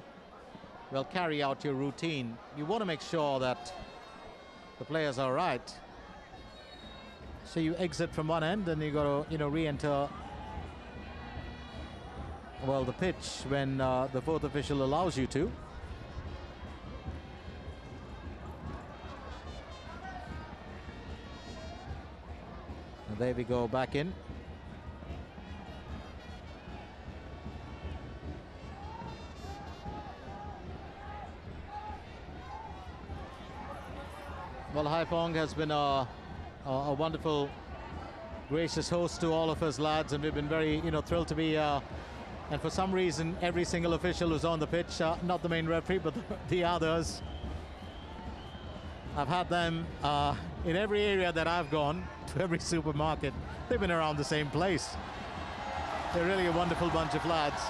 well, carry out your routine. You want to make sure that the players are right. So you exit from one end and you got to, you know, re-enter, well, the pitch when the fourth official allows you to. And there we go, back in. Well, Haipong has been a wonderful, gracious host to all of us lads, and we've been very, you know, thrilled to be and for some reason every single official who's on the pitch, not the main referee but the others, I've had them in every area that I've gone to, every supermarket. They've been around the same place. They're really a wonderful bunch of lads.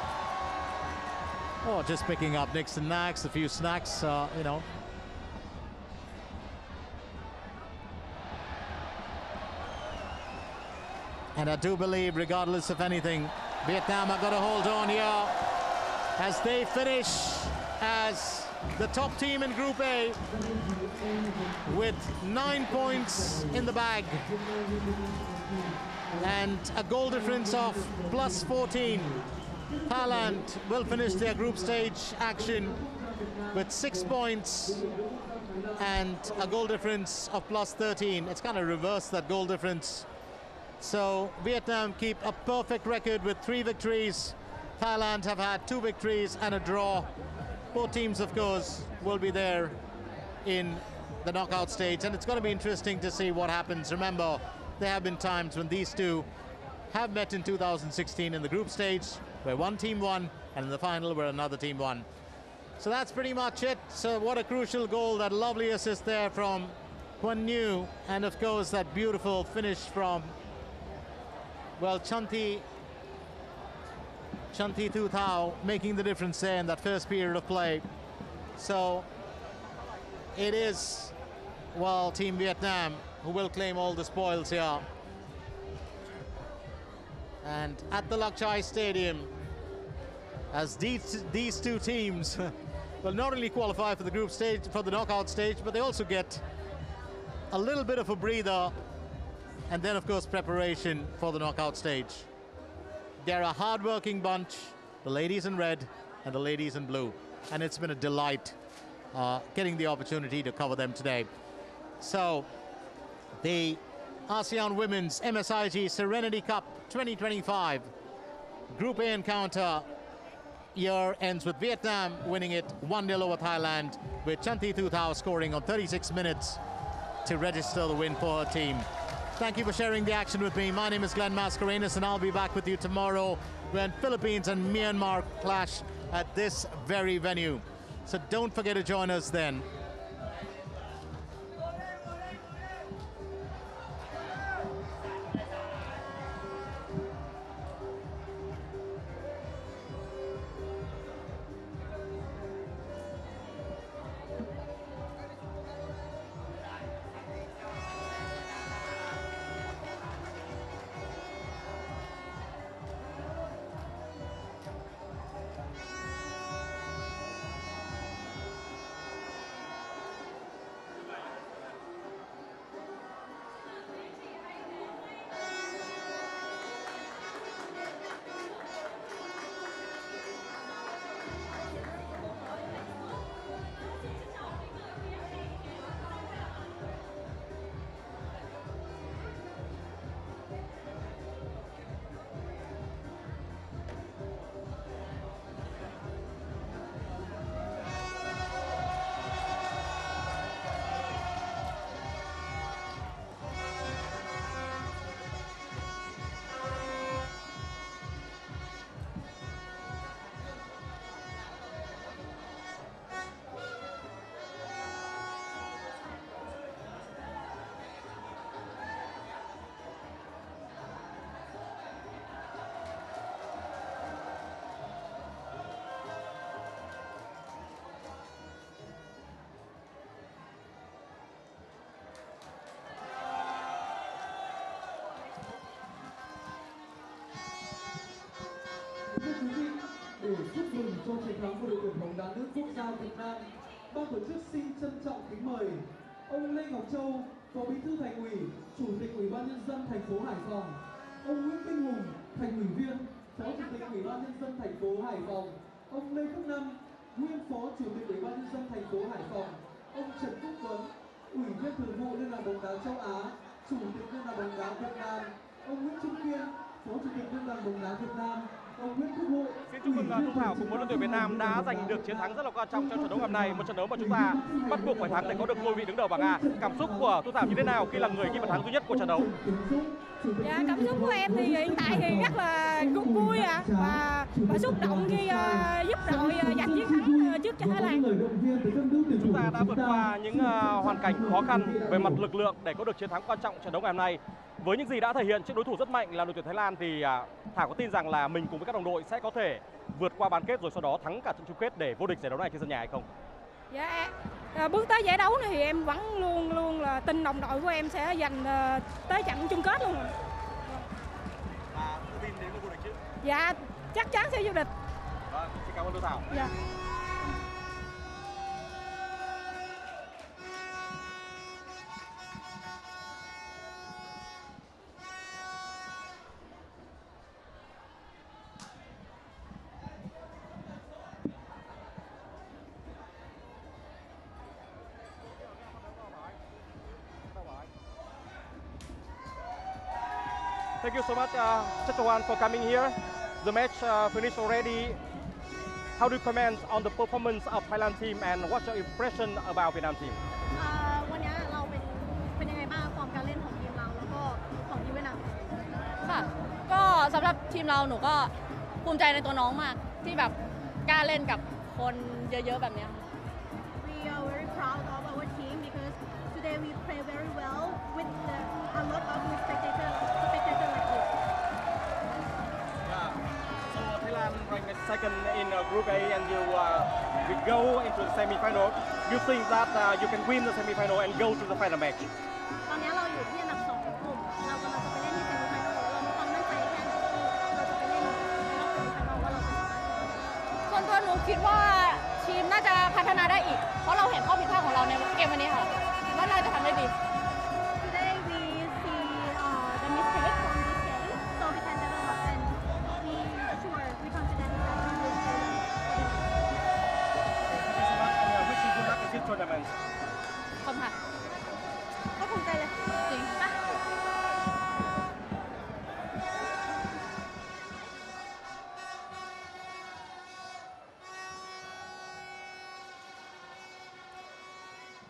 Oh, just picking up nicks and knacks, a few snacks, you know. And I do believe, regardless of anything, Vietnam are going to hold on here as they finish as the top team in Group A with 9 points in the bag and a goal difference of plus 14. Thailand will finish their group stage action with 6 points and a goal difference of plus 13. It's kind of reversed that goal difference. So Vietnam keep a perfect record with 3 victories. Thailand have had 2 victories and a draw. Both teams, of course, will be there in the knockout stage, and it's going to be interesting to see what happens. Remember, there have been times when these two have met in 2016 in the group stage, where one team won, and in the final where another team won. So that's pretty much it. So what a crucial goal, that lovely assist there from Kwan Nhu, and of course that beautiful finish from, well, Chanthi Thu Thao, making the difference there in that first period of play. So it is, well, Team Vietnam who will claim all the spoils here. And at the Luck Chai Stadium, as these two teams will not only qualify for the group stage, for the knockout stage, but they also get a little bit of a breather, and then of course preparation for the knockout stage. They're a hard-working bunch, the ladies in red and the ladies in blue, and it's been a delight getting the opportunity to cover them today. So the ASEAN Women's MSIG Serenity Cup 2025 Group A encounter year ends with Vietnam winning it 1-0 over Thailand, with Chanthi Thu Thao scoring on 36 minutes to register the win for her team. Thank you for sharing the action with me. My name is Glenn Mascarenas, and I'll be back with you tomorrow when Philippines and Myanmar clash at this very venue. So don't forget to join us then. quý vị, để chúc mừng cho chiến thắng của đội tuyển bóng đá nữ quốc gia Việt Nam, ban tổ chức xin trân trọng kính mời ông Lê Ngọc Châu, Phó Bí thư Thành ủy, Chủ tịch Ủy ban Nhân dân thành phố Hải Phòng, ông Nguyễn Minh Hùng, Thành ủy viên, Phó Chủ tịch Ủy ban Nhân dân thành phố Hải Phòng, ông Lê Phước Năm, nguyên Phó Chủ tịch Ủy ban Nhân dân thành phố Hải Phòng, ông Trần Quốc Tuấn, Ủy viên Thường vụ Liên đoàn bóng đá châu Á, Chủ tịch Liên đoàn bóng đá Việt Nam, ông Nguyễn Trung Kiên, Phó Chủ tịch Liên đoàn bóng đá Việt Nam, ông Nguyễn Quốc Hội. Xin chúc mừng Thu Thảo cùng với đội tuyển Việt Nam đã giành được chiến thắng rất là quan trọng trong trận đấu ngày hôm nay, một trận đấu mà chúng ta bắt buộc phải thắng để có được ngôi vị đứng đầu bảng A. Cảm xúc của Thu Thảo như thế nào khi là người ghi bàn thắng duy nhất của trận đấu? Dạ, cảm xúc của em thì hiện tại thì rất là vui và xúc động khi giúp đội giành chiến thắng trước Thái Lan. Chúng ta đã vượt qua những hoàn cảnh khó khăn về mặt lực lượng để có được chiến thắng quan trọng trận đấu ngày hôm nay. Với những gì đã thể hiện trước đối thủ rất mạnh là đội tuyển Thái Lan thì Thảo có tin rằng là mình cùng với các đồng đội sẽ có thể vượt qua bán kết rồi sau đó thắng cả trận chung kết để vô địch giải đấu này trên sân nhà hay không? Dạ, bước tới giải đấu này thì em vẫn luôn là tin đồng đội của em sẽ giành tới trận chung kết luôn. Và tự tin đến với vô địch chứ? Dạ, chắc chắn sẽ vô địch. Vâng, xin cảm ơn Thu Thảo. Dạ. Thank you so much, Chachawan, for coming here. The match finished already. How do you comment on the performance of Thailand team and what's your impression about Vietnam team? วันนี้เราเป็นยังไงบ้างฟอร์มการเล่นของทีมเราแล้วก็ของทีมเวียดนามค่ะก็สำหรับทีมเราหนูก็ภูมิใจในตัวน้องมากที่แบบกล้าเล่นกับคนเยอะๆแบบนี้ We are very proud of our team because today we play very well with a lot of spectators like this. Yeah. So Thailand ranked second in Group A, and you will go into the semi-final. You think that you can win the semi-final and go to the final match? ตอนนี้เราอยู่ที่อันดับ2ของกลุ่มเรากำลังจะไปเล่นที่เซมิไฟนอลเรามีความมั่นใจแค่ไหนที่เราจะไปเล่นในรอบเซมิไฟนอลว่าเราจะสามารถ ส่วนตัวหนูคิดว่าทีมน่าจะพัฒนาได้อีกเพราะเราเห็นข้อผิดพลาดของเราในเกมวันนี้ค่ะว่าน่าจะทำได้ดี Today we see the mistake from this game, so we can develop and we sure we confident that we will play them. Thank you so much, and wish you good luck in this tournament. ขอบคุณค่ะ ก็ภูมิใจเลย จริงปะ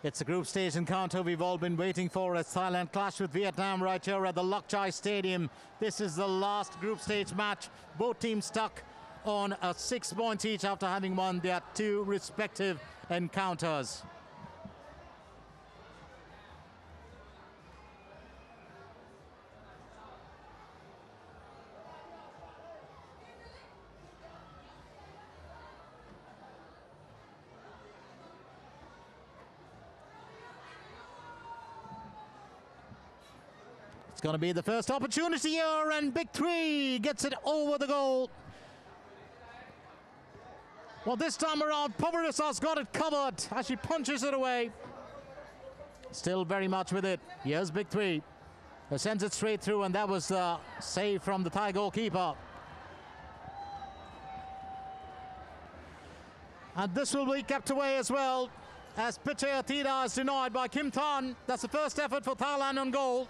It's a group stage encounter we've all been waiting for as Thailand clash with Vietnam right here at the Lok Chai Stadium. This is the last group stage match. Both teams stuck on 6 points each after having won their 2 respective encounters. It's going to be the first opportunity here, and Big Three gets it over the goal. Well, this time around, Pavarisa's got it covered as she punches it away. Still very much with it. Here's Big Three, who sends it straight through, and that was the save from the Thai goalkeeper. And this will be kept away as well, as Pichaya Thida is denied by Kim Tan. That's the first effort for Thailand on goal.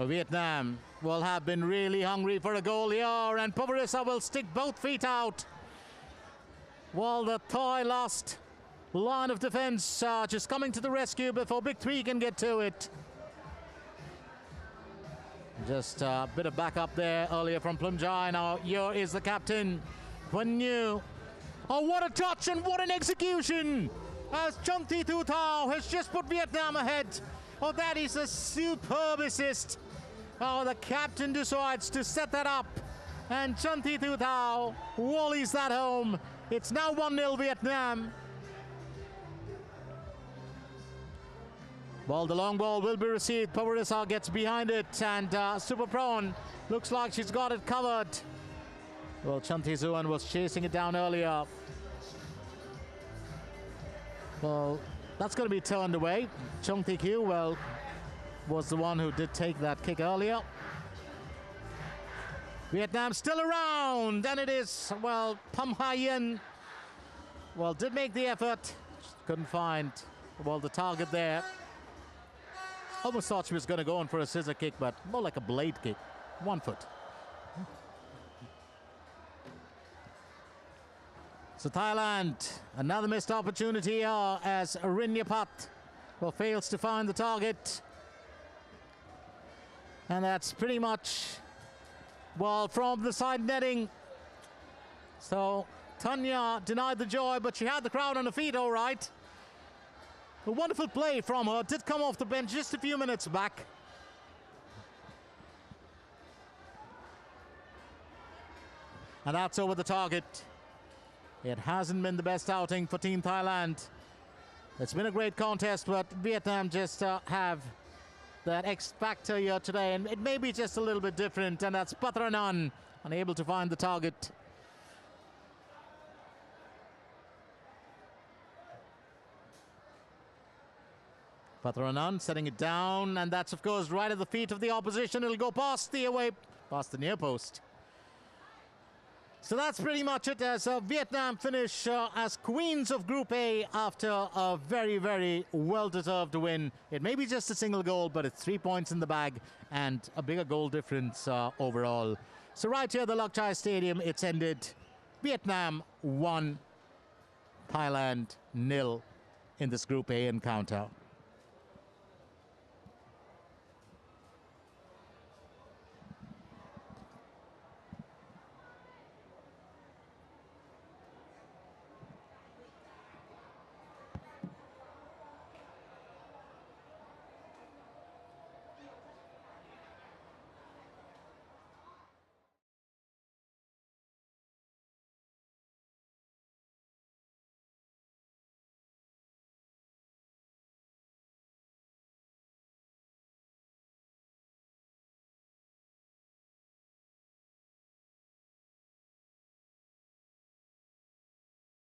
Vietnam will have been really hungry for a goal here, and Pavarisa will stick both feet out. While the Thai last line of defense just coming to the rescue before Big Three can get to it. Just a bit of backup there earlier from Plumjai. Now here is the captain, Huân Nhu. Oh, what a touch and what an execution! As Chung Thi Thu Thao has just put Vietnam ahead. Oh, that is a superb assist. Oh, the captain decides to set that up, and Chung Thi Thu Thao wallies that home. It's now 1-0 Vietnam. Well, the long ball will be received. Pavarisa gets behind it, and Super Prawn looks like she's got it covered. Well, Chanti Zuan was chasing it down earlier. Well, that's going to be turned away. Chung Thi Kyu, well, was the one who did take that kick earlier. Vietnam still around, and it is, well, Pham Hai Yen, well, did make the effort. Couldn't find, well, the target there. Almost thought she was going to go in for a scissor kick, but more like a blade kick. 1 foot. So Thailand, another missed opportunity here as Rinyapat, well, fails to find the target. And that's pretty much, well, from the side netting. So Tanya denied the joy, but she had the crowd on her feet all right. A wonderful play from her. Did come off the bench just a few minutes back. And that's over the target. It hasn't been the best outing for Team Thailand. It's been a great contest, but Vietnam just have that X factor here today, and it may be just a little bit different, and that's Pathranan, unable to find the target. Pathranan setting it down, and that's of course right at the feet of the opposition. It'll go past the near post. So that's pretty much it as Vietnam finish as queens of Group A after a very, very well-deserved win. It may be just a single goal, but it's 3 points in the bag and a bigger goal difference overall. So right here at the Lok Chai Stadium, it's ended Vietnam 1, Thailand 0 in this Group A encounter.